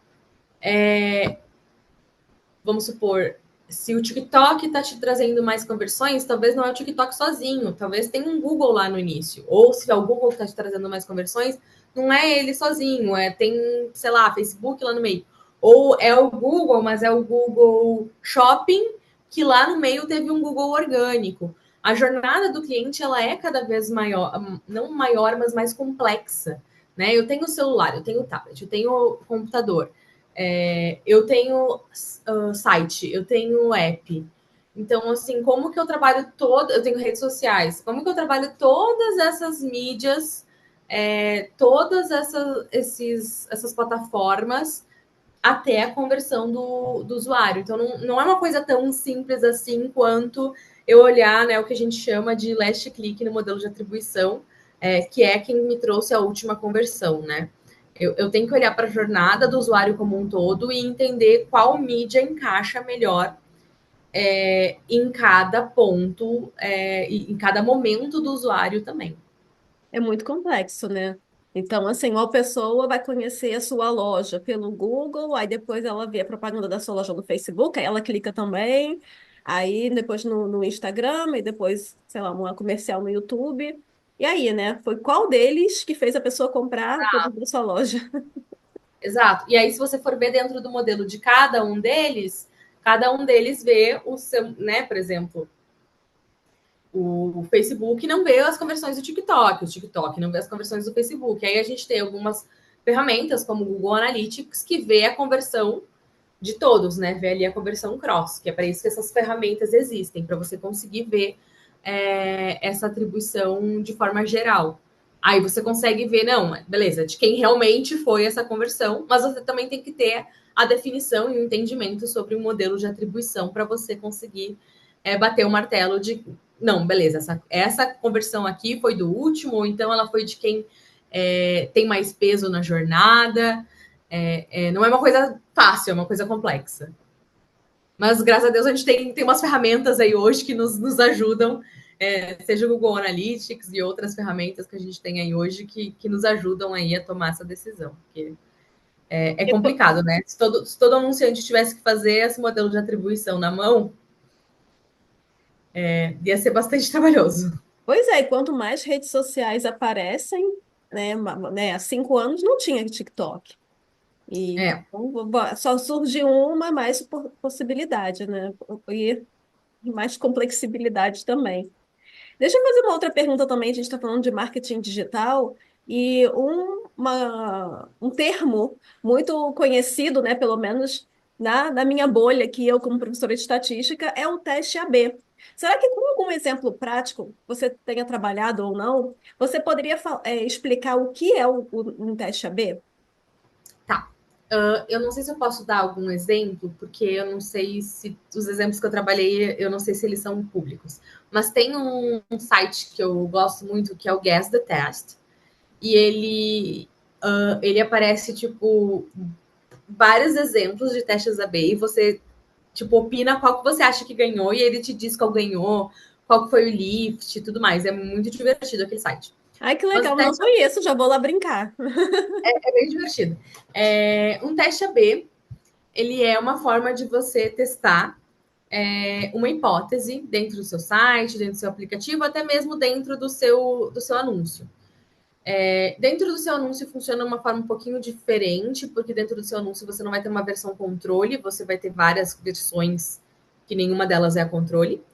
vamos supor, se o TikTok está te trazendo mais conversões, talvez não é o TikTok sozinho, talvez tenha um Google lá no início. Ou se é o Google que está te trazendo mais conversões, não é ele sozinho, tem, sei lá, Facebook lá no meio. Ou é o Google, mas é o Google Shopping, que lá no meio teve um Google orgânico. A jornada do cliente ela é cada vez maior, não maior, mas mais complexa. Né? Eu tenho celular, eu tenho tablet, eu tenho computador. Eu tenho site, eu tenho app. Então, assim, como que eu trabalho eu tenho redes sociais, como que eu trabalho todas essas mídias, essas plataformas até a conversão do usuário. Então, não é uma coisa tão simples assim quanto eu olhar, né, o que a gente chama de last click no modelo de atribuição, que é quem me trouxe a última conversão, né? Eu tenho que olhar para a jornada do usuário como um todo e entender qual mídia encaixa melhor em cada ponto, e em cada momento do usuário também. É muito complexo, né? Então, assim, uma pessoa vai conhecer a sua loja pelo Google, aí depois ela vê a propaganda da sua loja no Facebook, aí ela clica também, aí depois no Instagram, e depois, sei lá, uma comercial no YouTube. E aí, né? Foi qual deles que fez a pessoa comprar o produto da sua loja? Exato. E aí, se você for ver dentro do modelo de cada um deles vê o seu, né, por exemplo, o Facebook não vê as conversões do TikTok, o TikTok não vê as conversões do Facebook. Aí a gente tem algumas ferramentas como o Google Analytics que vê a conversão de todos, né? Vê ali a conversão cross, que é para isso que essas ferramentas existem, para você conseguir ver essa atribuição de forma geral. Aí você consegue ver, não, beleza, de quem realmente foi essa conversão, mas você também tem que ter a definição e o entendimento sobre o modelo de atribuição para você conseguir bater o martelo de, não, beleza, essa conversão aqui foi do último, ou então ela foi de quem tem mais peso na jornada. Não é uma coisa fácil, é uma coisa complexa. Mas graças a Deus a gente tem umas ferramentas aí hoje que nos ajudam, seja o Google Analytics e outras ferramentas que a gente tem aí hoje que nos ajudam aí a tomar essa decisão. Porque é complicado, né? Se todo anunciante tivesse que fazer esse modelo de atribuição na mão, ia ser bastante trabalhoso. Pois é, e quanto mais redes sociais aparecem, né, há 5 anos não tinha TikTok. E É, então, só surge uma mais possibilidade, né? E mais complexibilidade também. Deixa eu fazer uma outra pergunta também. A gente está falando de marketing digital e um termo muito conhecido, né, pelo menos na minha bolha, que eu, como professora de estatística, é o teste AB. Será que com algum exemplo prático, você tenha trabalhado ou não, você poderia explicar o que é um teste AB? Eu não sei se eu posso dar algum exemplo, porque eu não sei se os exemplos que eu trabalhei, eu não sei se eles são públicos. Mas tem um site que eu gosto muito, que é o Guess the Test. E ele aparece, tipo, vários exemplos de testes A/B e você, tipo, opina qual que você acha que ganhou e ele te diz qual ganhou, qual que foi o lift e tudo mais. É muito divertido aquele site. Ai, que Mas o legal, não teste conheço, já vou lá brincar. é bem divertido. Um teste A/B, ele é uma forma de você testar uma hipótese dentro do seu site, dentro do seu aplicativo, até mesmo dentro do seu anúncio. Dentro do seu anúncio funciona de uma forma um pouquinho diferente, porque dentro do seu anúncio você não vai ter uma versão controle, você vai ter várias versões que nenhuma delas é a controle.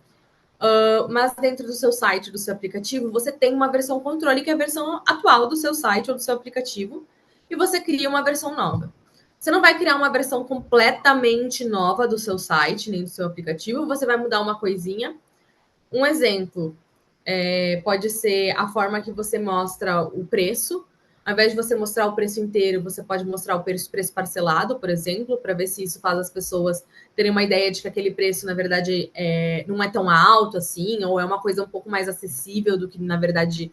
Mas dentro do seu site, do seu aplicativo, você tem uma versão controle, que é a versão atual do seu site ou do seu aplicativo, e você cria uma versão nova. Você não vai criar uma versão completamente nova do seu site, nem do seu aplicativo, você vai mudar uma coisinha. Um exemplo pode ser a forma que você mostra o preço. Ao invés de você mostrar o preço inteiro, você pode mostrar o preço parcelado, por exemplo, para ver se isso faz as pessoas terem uma ideia de que aquele preço, na verdade, não é tão alto assim, ou é uma coisa um pouco mais acessível do que, na verdade,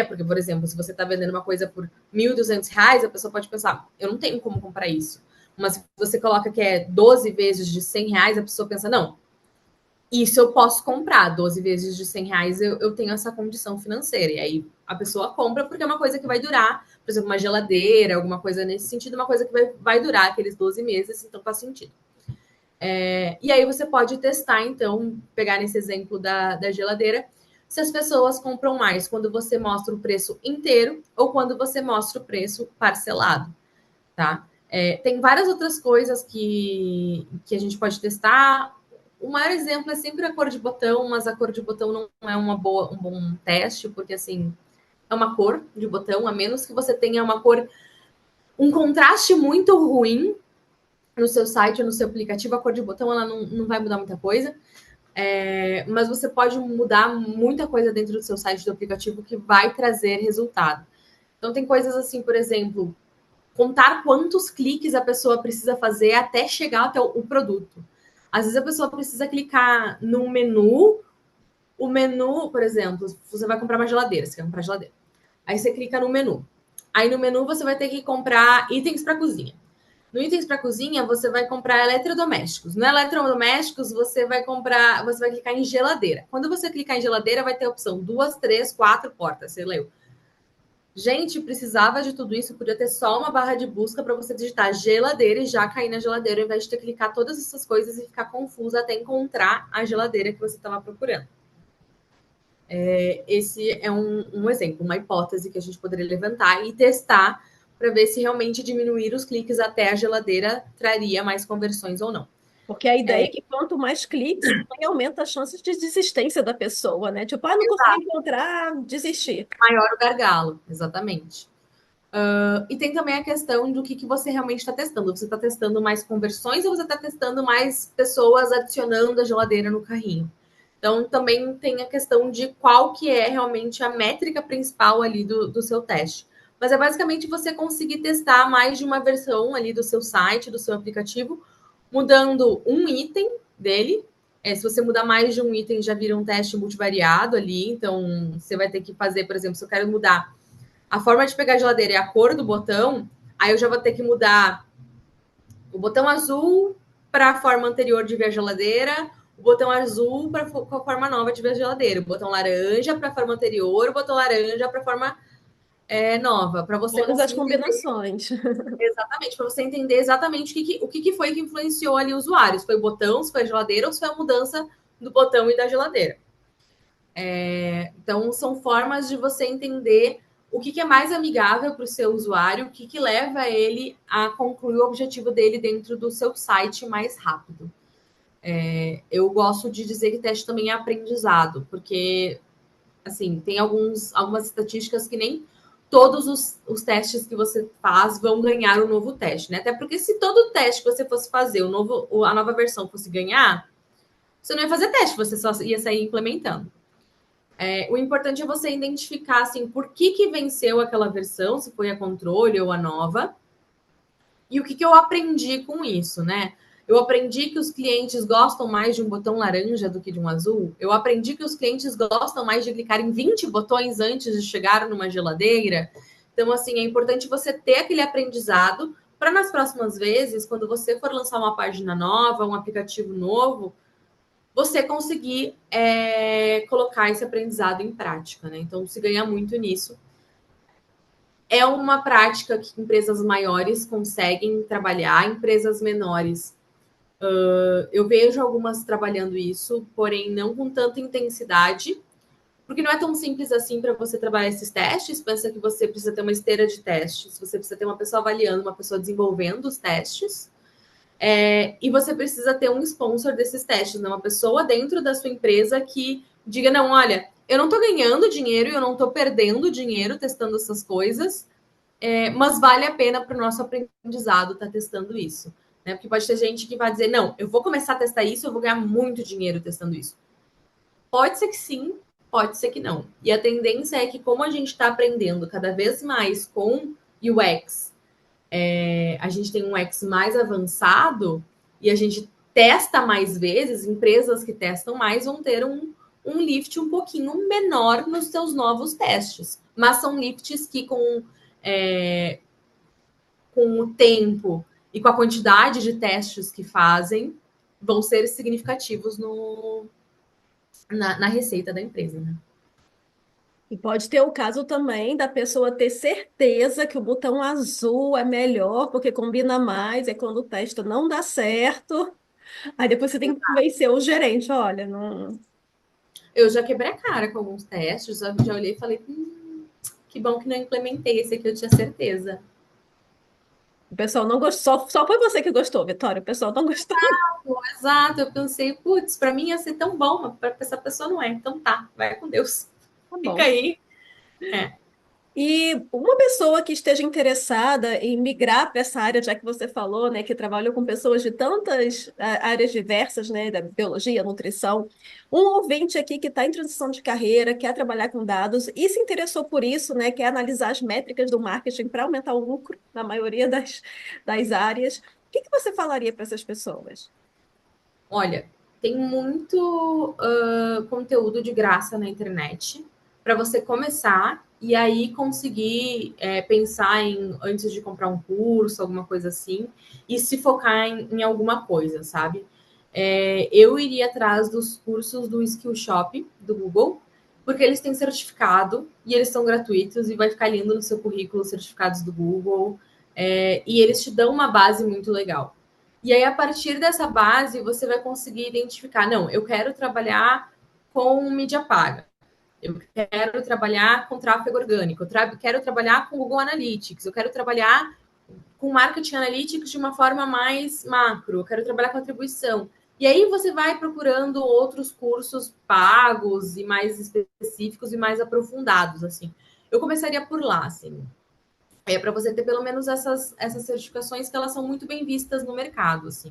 porque, por exemplo, se você está vendendo uma coisa por R$ 1.200, a pessoa pode pensar, eu não tenho como comprar isso. Mas se você coloca que é 12 vezes de R$ 100, a pessoa pensa, não, isso eu posso comprar, 12 vezes de R$ 100, eu tenho essa condição financeira. E aí a pessoa compra porque é uma coisa que vai durar, por exemplo, uma geladeira, alguma coisa nesse sentido, uma coisa que vai durar aqueles 12 meses, então faz sentido. E aí você pode testar, então, pegar nesse exemplo da geladeira, se as pessoas compram mais quando você mostra o preço inteiro ou quando você mostra o preço parcelado, tá? Tem várias outras coisas que a gente pode testar. O maior exemplo é sempre a cor de botão, mas a cor de botão não é um bom teste, porque assim, é uma cor de botão, a menos que você tenha um contraste muito ruim no seu site ou no seu aplicativo, a cor de botão ela não vai mudar muita coisa. Mas você pode mudar muita coisa dentro do seu site do aplicativo que vai trazer resultado. Então tem coisas assim, por exemplo, contar quantos cliques a pessoa precisa fazer até chegar até o produto. Às vezes a pessoa precisa clicar no menu. O menu, por exemplo, você vai comprar uma geladeira, você quer comprar geladeira. Aí você clica no menu. Aí no menu você vai ter que comprar itens para cozinha. No itens para cozinha, você vai comprar eletrodomésticos. No eletrodomésticos, você vai clicar em geladeira. Quando você clicar em geladeira, vai ter a opção 2, 3, 4 portas. Você leu. Gente, precisava de tudo isso, podia ter só uma barra de busca para você digitar geladeira e já cair na geladeira, ao invés de ter que clicar todas essas coisas e ficar confusa até encontrar a geladeira que você estava procurando. Esse é um exemplo, uma hipótese que a gente poderia levantar e testar para ver se realmente diminuir os cliques até a geladeira traria mais conversões ou não. Porque a ideia é que quanto mais cliques, também aumenta as chances de desistência da pessoa, né? Tipo, não consegui Exato. encontrar, desistir. Maior o gargalo, exatamente. E tem também a questão do que você realmente está testando. Você está testando mais conversões ou você está testando mais pessoas adicionando a geladeira no carrinho? Então, também tem a questão de qual que é realmente a métrica principal ali do seu teste. Mas é basicamente você conseguir testar mais de uma versão ali do seu site, do seu aplicativo, mudando um item dele. Se você mudar mais de um item, já vira um teste multivariado ali. Então, você vai ter que fazer, por exemplo, se eu quero mudar a forma de pegar a geladeira é a cor do botão, aí eu já vou ter que mudar o botão azul para a forma anterior de ver a geladeira, o botão azul para a forma nova de ver a geladeira, o botão laranja para a forma anterior, o botão laranja para a forma nova, para você Todas as conseguir entender combinações. exatamente, para você entender exatamente o que foi que influenciou ali o usuário, se foi o botão, se foi a geladeira ou se foi a mudança do botão e da geladeira. Então, são formas de você entender o que é mais amigável para o seu usuário, o que leva ele a concluir o objetivo dele dentro do seu site mais rápido. Eu gosto de dizer que teste também é aprendizado, porque assim, tem algumas estatísticas que nem todos os testes que você faz vão ganhar um novo teste, né? Até porque se todo teste que você fosse fazer, a nova versão fosse ganhar, você não ia fazer teste, você só ia sair implementando. O importante é você identificar assim, por que venceu aquela versão, se foi a controle ou a nova, E o que eu aprendi com isso, né? Eu aprendi que os clientes gostam mais de um botão laranja do que de um azul. Eu aprendi que os clientes gostam mais de clicar em 20 botões antes de chegar numa geladeira. Então, assim, é importante você ter aquele aprendizado para nas próximas vezes, quando você for lançar uma página nova, um aplicativo novo, você conseguir colocar esse aprendizado em prática, né? Então, se ganha muito nisso. É uma prática que empresas maiores conseguem trabalhar, empresas menores. Eu vejo algumas trabalhando isso, porém não com tanta intensidade, porque não é tão simples assim para você trabalhar esses testes. Pensa que você precisa ter uma esteira de testes, você precisa ter uma pessoa avaliando, uma pessoa desenvolvendo os testes, e você precisa ter um sponsor desses testes, né? Uma pessoa dentro da sua empresa que diga, não, olha, eu não estou ganhando dinheiro, eu não estou perdendo dinheiro testando essas coisas, mas vale a pena para o nosso aprendizado estar testando isso. Né? Porque pode ter gente que vai dizer, não, eu vou começar a testar isso, eu vou ganhar muito dinheiro testando isso. Pode ser que sim, pode ser que não. E a tendência é que, como a gente está aprendendo cada vez mais com UX, a gente tem um UX mais avançado e a gente testa mais vezes, empresas que testam mais vão ter um lift um pouquinho menor nos seus novos testes. Mas são lifts que com o tempo e com a quantidade de testes que fazem, vão ser significativos na receita da empresa. Né? E pode ter o caso também da pessoa ter certeza que o botão azul é melhor, porque combina mais, é quando o teste não dá certo. Aí depois você tem que convencer o gerente, olha, não. Eu já quebrei a cara com alguns testes, já olhei e falei, que bom que não implementei esse aqui, eu tinha certeza. O pessoal não gostou, só foi você que gostou, Vitória. O pessoal não gostou. Exato, eu pensei, putz, para mim ia ser tão bom, mas para essa pessoa não é. Então tá, vai com Deus. Tá Fica bom. aí. É. E uma pessoa que esteja interessada em migrar para essa área, já que você falou, né, que trabalhou com pessoas de tantas áreas diversas, né, da biologia, nutrição, um ouvinte aqui que está em transição de carreira, quer trabalhar com dados e se interessou por isso, né, quer analisar as métricas do marketing para aumentar o lucro na maioria das áreas, o que que você falaria para essas pessoas? Olha, tem muito conteúdo de graça na internet para você começar e aí conseguir pensar em antes de comprar um curso, alguma coisa assim, e se focar em alguma coisa, sabe? Eu iria atrás dos cursos do Skillshop do Google, porque eles têm certificado e eles são gratuitos e vai ficar lindo no seu currículo certificados do Google, e eles te dão uma base muito legal. E aí, a partir dessa base, você vai conseguir identificar: não, eu quero trabalhar com mídia paga, eu quero trabalhar com tráfego orgânico, quero trabalhar com Google Analytics, eu quero trabalhar com marketing analytics de uma forma mais macro, eu quero trabalhar com atribuição. E aí você vai procurando outros cursos pagos e mais específicos e mais aprofundados, assim. Eu começaria por lá, assim. Para você ter pelo menos essas certificações que elas são muito bem vistas no mercado, assim.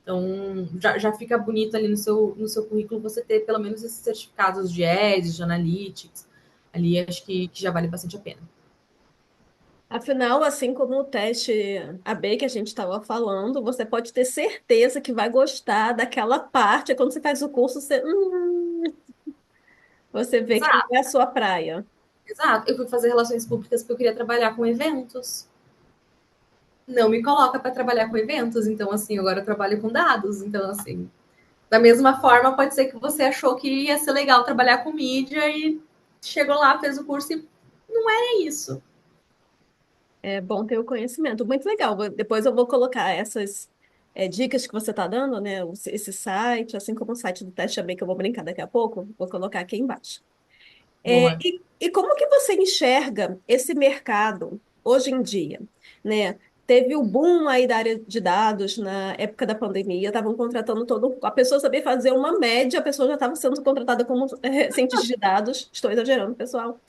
Então, já fica bonito ali no seu currículo você ter pelo menos esses certificados de Ads, de Analytics. Ali acho que já vale bastante a pena. Afinal, assim como o teste AB que a gente estava falando, você pode ter certeza que vai gostar daquela parte. Quando você faz o curso, você vê que não Exato, é a sua praia. exato. Eu fui fazer relações públicas porque eu queria trabalhar com eventos. Não me coloca para trabalhar com eventos, então assim, agora eu trabalho com dados, então assim, da mesma forma, pode ser que você achou que ia ser legal trabalhar com mídia e chegou lá, fez o curso e não é isso. É bom ter o conhecimento. Muito legal. Depois eu vou colocar essas dicas que você está dando, né? Esse site, assim como o site do Teste AB, que eu vou brincar daqui a pouco, vou colocar aqui embaixo. Boa. E como que você enxerga esse mercado hoje em dia, né? Teve o boom aí da área de dados na época da pandemia, estavam contratando todo, a pessoa sabia fazer uma média, a pessoa já estava sendo contratada como cientista de dados, estou exagerando, pessoal.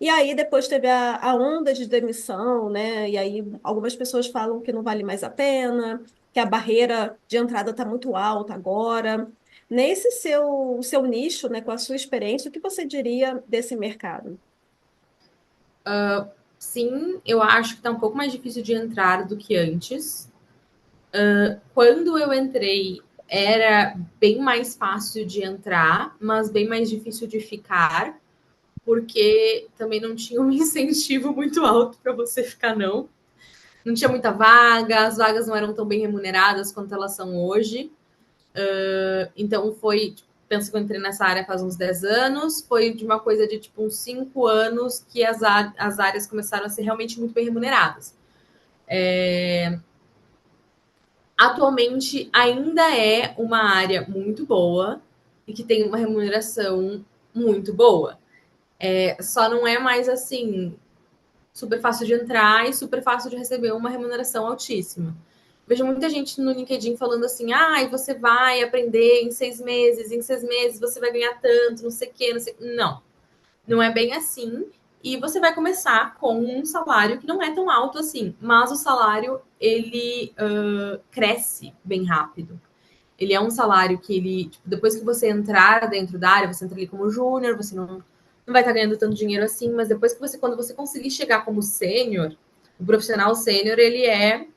E aí depois teve a onda de demissão, né? E aí algumas pessoas falam que não vale mais a pena, que a barreira de entrada está muito alta agora. Nesse seu nicho, né, com a sua experiência, o que você diria desse mercado? sim, eu acho que está um pouco mais difícil de entrar do que antes. Quando eu entrei, era bem mais fácil de entrar, mas bem mais difícil de ficar, porque também não tinha um incentivo muito alto para você ficar, não. Não tinha muita vaga, as vagas não eram tão bem remuneradas quanto elas são hoje. Então foi, penso que eu entrei nessa área faz uns 10 anos, foi de uma coisa de tipo uns 5 anos que as áreas começaram a ser realmente muito bem remuneradas. Atualmente ainda é uma área muito boa e que tem uma remuneração muito boa. Só não é mais assim super fácil de entrar e super fácil de receber uma remuneração altíssima. Vejo muita gente no LinkedIn falando assim: ah, você vai aprender em 6 meses você vai ganhar tanto, não sei o quê, não sei. Não, não é bem assim. E você vai começar com um salário que não é tão alto assim, mas o salário ele cresce bem rápido. Ele é um salário que ele, tipo, depois que você entrar dentro da área, você entra ali como júnior, você não vai estar ganhando tanto dinheiro assim, mas depois que quando você conseguir chegar como sênior, o profissional sênior, ele é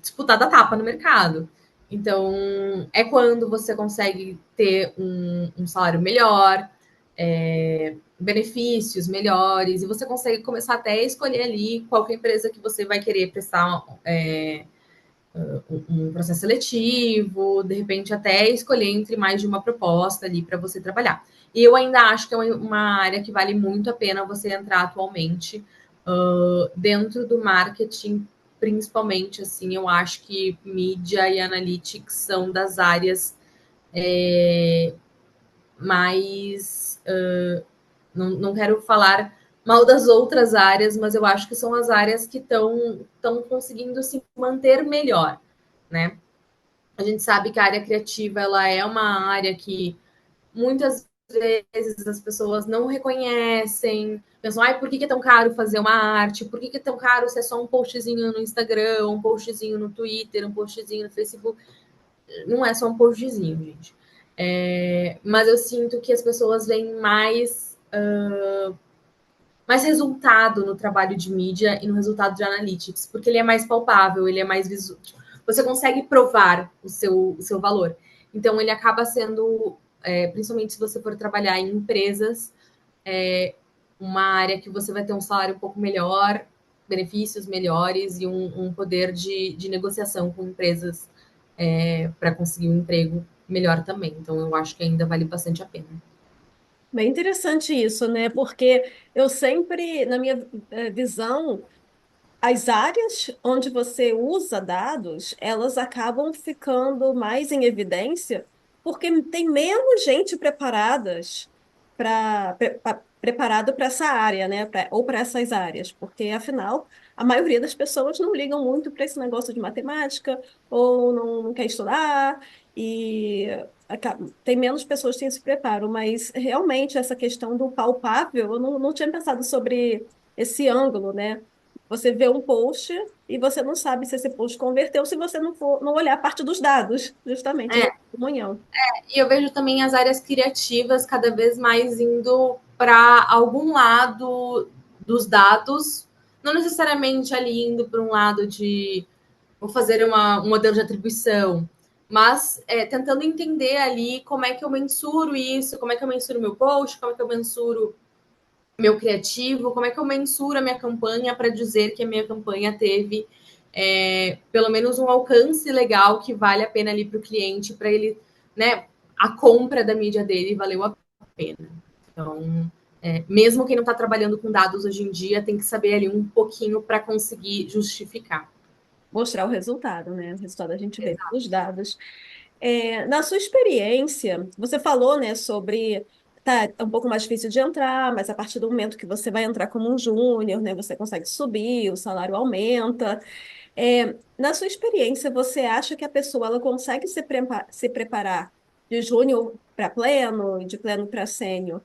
disputado a tapa no mercado. Então, é quando você consegue ter um salário melhor, benefícios melhores, e você consegue começar até a escolher ali qual é a empresa que você vai querer prestar um processo seletivo, de repente até escolher entre mais de uma proposta ali para você trabalhar. E eu ainda acho que é uma área que vale muito a pena você entrar atualmente dentro do marketing, principalmente assim, eu acho que mídia e analytics são das áreas mais não quero falar mal das outras áreas, mas eu acho que são as áreas que estão conseguindo se manter melhor, né? A gente sabe que a área criativa ela é uma área que muitas vezes as pessoas não reconhecem, pensam, ai, por que é tão caro fazer uma arte? Por que é tão caro ser só um postzinho no Instagram, um postzinho no Twitter, um postzinho no Facebook? Não é só um postzinho, gente. Mas eu sinto que as pessoas veem mais resultado no trabalho de mídia e no resultado de analytics, porque ele é mais palpável, ele é mais visual. Você consegue provar o seu valor. Então, ele acaba sendo, principalmente se você for trabalhar em empresas, uma área que você vai ter um salário um pouco melhor, benefícios melhores e um poder de negociação com empresas para conseguir um emprego melhor também. Então, eu acho que ainda vale bastante a pena. Bem interessante isso, né? Porque eu sempre, na minha visão, as áreas onde você usa dados, elas acabam ficando mais em evidência porque tem menos gente preparado para essa área, né? Ou para essas áreas, porque afinal a maioria das pessoas não ligam muito para esse negócio de matemática ou não quer estudar e tem menos pessoas que têm esse preparo, mas realmente essa questão do palpável, eu não tinha pensado sobre esse ângulo, né? Você vê um post e você não sabe se esse post converteu se você não olhar a parte dos dados, justamente, da comunhão. E eu vejo também as áreas criativas cada vez mais indo para algum lado dos dados, não necessariamente ali indo para um lado de vou fazer um modelo de atribuição, mas tentando entender ali como é que eu mensuro isso, como é que eu mensuro meu post, como é que eu mensuro meu criativo, como é que eu mensuro a minha campanha para dizer que a minha campanha teve pelo menos um alcance legal que vale a pena ali para o cliente, para ele, né, a compra da mídia dele valeu a pena. Então, mesmo quem não está trabalhando com dados hoje em dia tem que saber ali um pouquinho para conseguir justificar. Mostrar o resultado, né? O resultado a gente vê pelos dados. Na sua experiência, você falou, né, sobre tá, é um pouco mais difícil de entrar, mas a partir do momento que você vai entrar como um júnior, né, você consegue subir, o salário aumenta. Na sua experiência, você acha que a pessoa ela consegue se preparar de júnior para pleno e de pleno para sênior,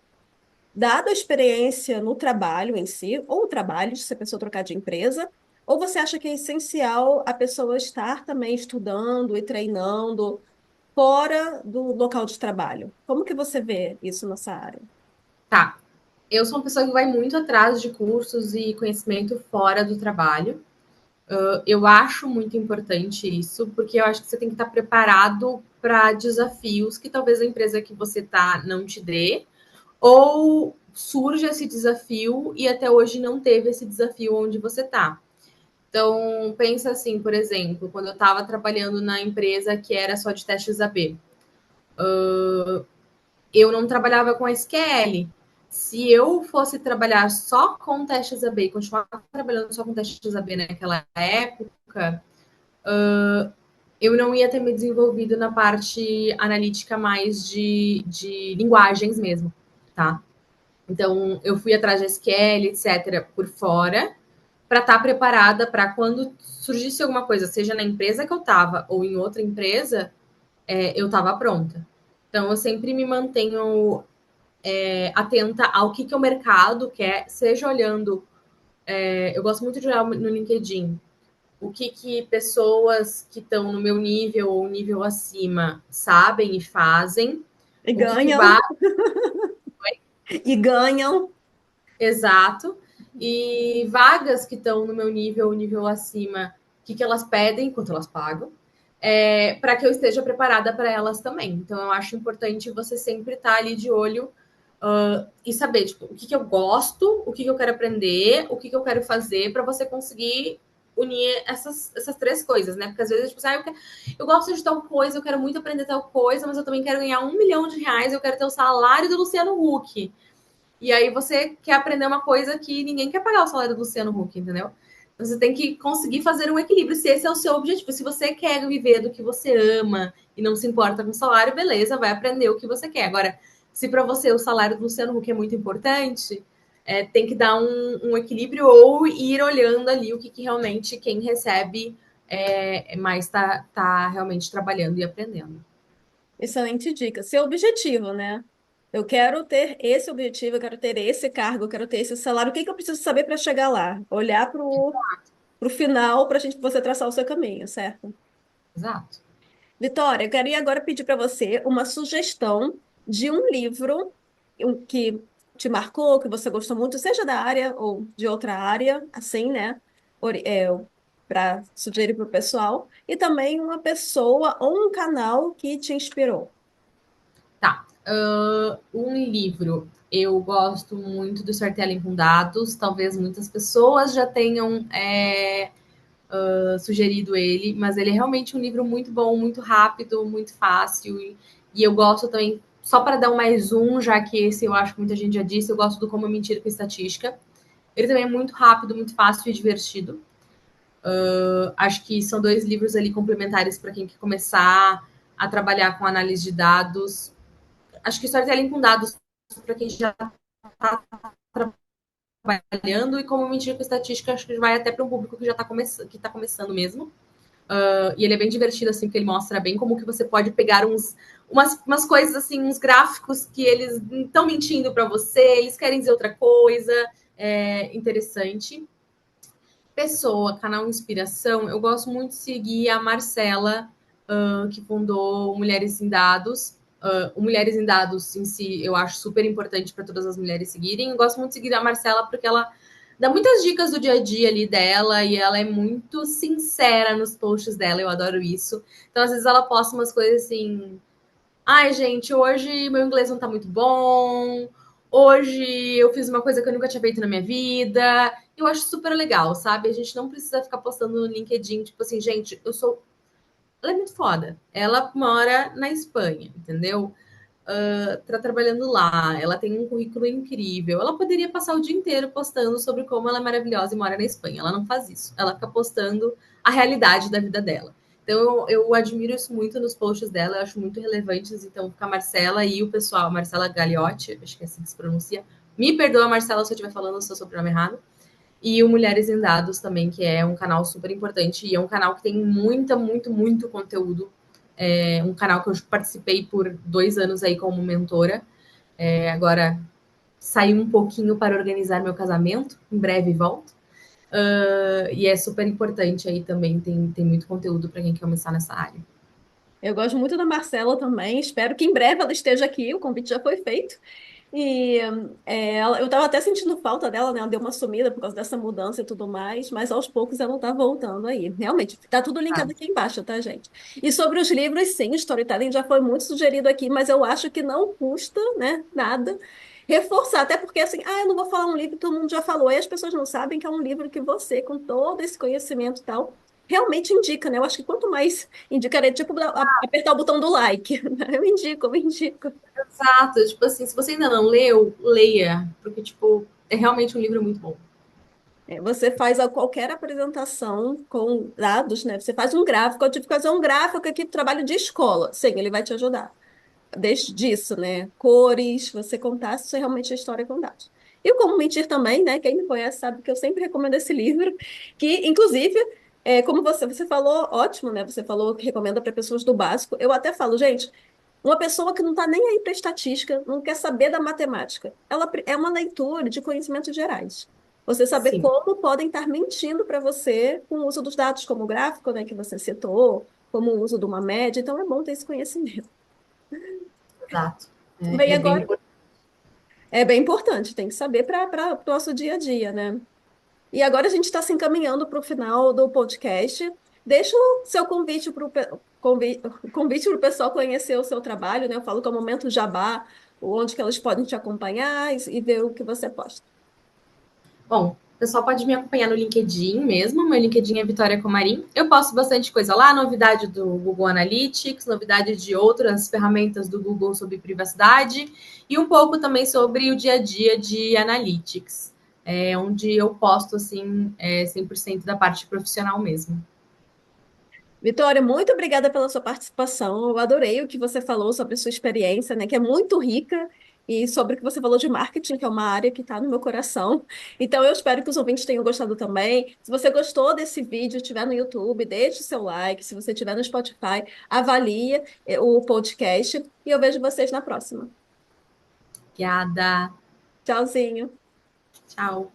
dada a experiência no trabalho em si, ou o trabalho, se a pessoa trocar de empresa, ou você acha que é essencial a pessoa estar também estudando e treinando fora do local de trabalho? Como que você vê isso nessa área? Tá. Eu sou uma pessoa que vai muito atrás de cursos e conhecimento fora do trabalho. Eu acho muito importante isso, porque eu acho que você tem que estar preparado para desafios que talvez a empresa que você está não te dê, ou surge esse desafio e até hoje não teve esse desafio onde você está. Então, pensa assim, por exemplo, quando eu estava trabalhando na empresa que era só de testes AB, eu não trabalhava com SQL. Se eu fosse trabalhar só com testes AB e continuar trabalhando só com testes AB naquela época, eu não ia ter me desenvolvido na parte analítica mais de linguagens mesmo, tá? Então, eu fui atrás de SQL, etc., por fora, para estar preparada para quando surgisse alguma coisa, seja na empresa que eu estava ou em outra empresa, eu estava pronta. Então, eu sempre me mantenho atenta ao que o mercado quer, seja olhando. Eu gosto muito de olhar no LinkedIn o que pessoas que estão no meu nível ou nível acima sabem e fazem, E o que ganham, vai. e ganham. Exato. E vagas que estão no meu nível acima, o que elas pedem, quanto elas pagam, para que eu esteja preparada para elas também. Então, eu acho importante você sempre estar ali de olho e saber tipo, o que eu gosto, o que eu quero aprender, o que eu quero fazer para você conseguir unir essas três coisas, né? Porque às vezes, tipo, eu gosto de tal coisa, eu quero muito aprender tal coisa, mas eu também quero ganhar R$ 1 milhão, eu quero ter o salário do Luciano Huck. E aí você quer aprender uma coisa que ninguém quer pagar o salário do Luciano Huck, entendeu? Você tem que conseguir fazer um equilíbrio, se esse é o seu objetivo. Se você quer viver do que você ama e não se importa com o salário, beleza, vai aprender o que você quer. Agora, se para você o salário do Luciano Huck é muito importante, tem que dar um equilíbrio ou ir olhando ali o que realmente quem recebe mais está realmente trabalhando e aprendendo. Excelente dica. Seu objetivo, né? Eu quero ter esse objetivo, eu quero ter esse cargo, eu quero ter esse salário. O que que eu preciso saber para chegar lá? Olhar para o final para você traçar o seu caminho, certo? Exato. Vitória, eu queria agora pedir para você uma sugestão de um livro que te marcou, que você gostou muito, seja da área ou de outra área, assim, né? Para sugerir para o pessoal. E também uma pessoa ou um canal que te inspirou. Tá. Um livro. Eu gosto muito do Storytelling com Dados. Talvez muitas pessoas já tenham sugerido ele, mas ele é realmente um livro muito bom, muito rápido, muito fácil. E eu gosto também, só para dar um mais um, já que esse eu acho que muita gente já disse, eu gosto do Como Mentir com Estatística. Ele também é muito rápido, muito fácil e divertido. Acho que são dois livros ali complementares para quem quer começar a trabalhar com análise de dados. Acho que Storytelling com Dados para quem já está trabalhando e como mentir com estatística, acho que vai até para um público que já está começando mesmo. E ele é bem divertido, assim, porque ele mostra bem como que você pode pegar umas coisas, assim, uns gráficos que eles estão mentindo para você, eles querem dizer outra coisa. É interessante. Pessoa, canal Inspiração, eu gosto muito de seguir a Marcela, que fundou Mulheres em Dados. O Mulheres em Dados em si, eu acho super importante para todas as mulheres seguirem. Eu gosto muito de seguir a Marcela porque ela dá muitas dicas do dia a dia ali dela e ela é muito sincera nos posts dela, eu adoro isso. Então, às vezes, ela posta umas coisas assim. Ai, gente, hoje meu inglês não tá muito bom. Hoje eu fiz uma coisa que eu nunca tinha feito na minha vida. Eu acho super legal, sabe? A gente não precisa ficar postando no LinkedIn, tipo assim, gente, eu sou. Ela é muito foda. Ela mora na Espanha, entendeu? Tá trabalhando lá. Ela tem um currículo incrível. Ela poderia passar o dia inteiro postando sobre como ela é maravilhosa e mora na Espanha. Ela não faz isso. Ela fica postando a realidade da vida dela. Então, eu admiro isso muito nos posts dela, eu acho muito relevantes. Então, fica a Marcela e o pessoal, Marcela Gagliotti, acho que é assim que se pronuncia. Me perdoa, Marcela, se eu estiver falando o seu sobrenome errado. E o Mulheres em Dados também, que é um canal super importante e é um canal que tem muito conteúdo. É um canal que eu participei por 2 anos aí como mentora. Agora saí um pouquinho para organizar meu casamento, em breve volto. E é super importante aí também, tem muito conteúdo para quem quer começar nessa área. Eu gosto muito da Marcela também. Espero que em breve ela esteja aqui. O convite já foi feito. E eu estava até sentindo falta dela, né? Ela deu uma sumida por causa dessa mudança e tudo mais, mas aos poucos ela está voltando aí. Realmente, tá tudo linkado aqui embaixo, tá, gente? E sobre os livros, sim, o storytelling já foi muito sugerido aqui, mas eu acho que não custa, né, nada reforçar, até porque assim, eu não vou falar um livro que todo mundo já falou, e as pessoas não sabem que é um livro que você, com todo esse conhecimento e tal, realmente indica, né? Eu acho que quanto mais indicaria, tipo, apertar o botão do like. Eu indico. Exato, tipo assim, se você ainda não leu, leia, porque, tipo, é realmente um livro muito bom. Você faz qualquer apresentação com dados, né? Você faz um gráfico, eu tive que fazer um gráfico aqui para trabalho de escola. Sim, ele vai te ajudar. Desde disso, né? Cores, você contar se realmente a história com dados. E o Como Mentir também, né? Quem me conhece sabe que eu sempre recomendo esse livro, que, inclusive, como você falou, ótimo, né? Você falou que recomenda para pessoas do básico. Eu até falo, gente, uma pessoa que não está nem aí para estatística, não quer saber da matemática, é uma leitura de conhecimentos gerais. Você saber Sim, como podem estar mentindo para você com o uso dos dados, como o gráfico, né, que você citou, como o uso de uma média. Então, é bom ter esse conhecimento. exato. Bem, É bem agora importante. é bem importante, tem que saber para o nosso dia a dia, né? E agora a gente está se encaminhando para o final do podcast. Deixa o seu convite para convite o pessoal conhecer o seu trabalho, né? Eu falo que é o momento jabá, onde que elas podem te acompanhar e ver o que você posta. Bom, o pessoal pode me acompanhar no LinkedIn mesmo. Meu LinkedIn é Vitória Comarim. Eu posto bastante coisa lá, novidade do Google Analytics, novidade de outras ferramentas do Google sobre privacidade e um pouco também sobre o dia a dia de Analytics, onde eu posto assim 100% da parte profissional mesmo. Vitória, muito obrigada pela sua participação. Eu adorei o que você falou sobre a sua experiência, né, que é muito rica, e sobre o que você falou de marketing, que é uma área que está no meu coração. Então, eu espero que os ouvintes tenham gostado também. Se você gostou desse vídeo, estiver no YouTube, deixe o seu like. Se você estiver no Spotify, avalie o podcast. E eu vejo vocês na próxima. Obrigada. Tchauzinho. Tchau.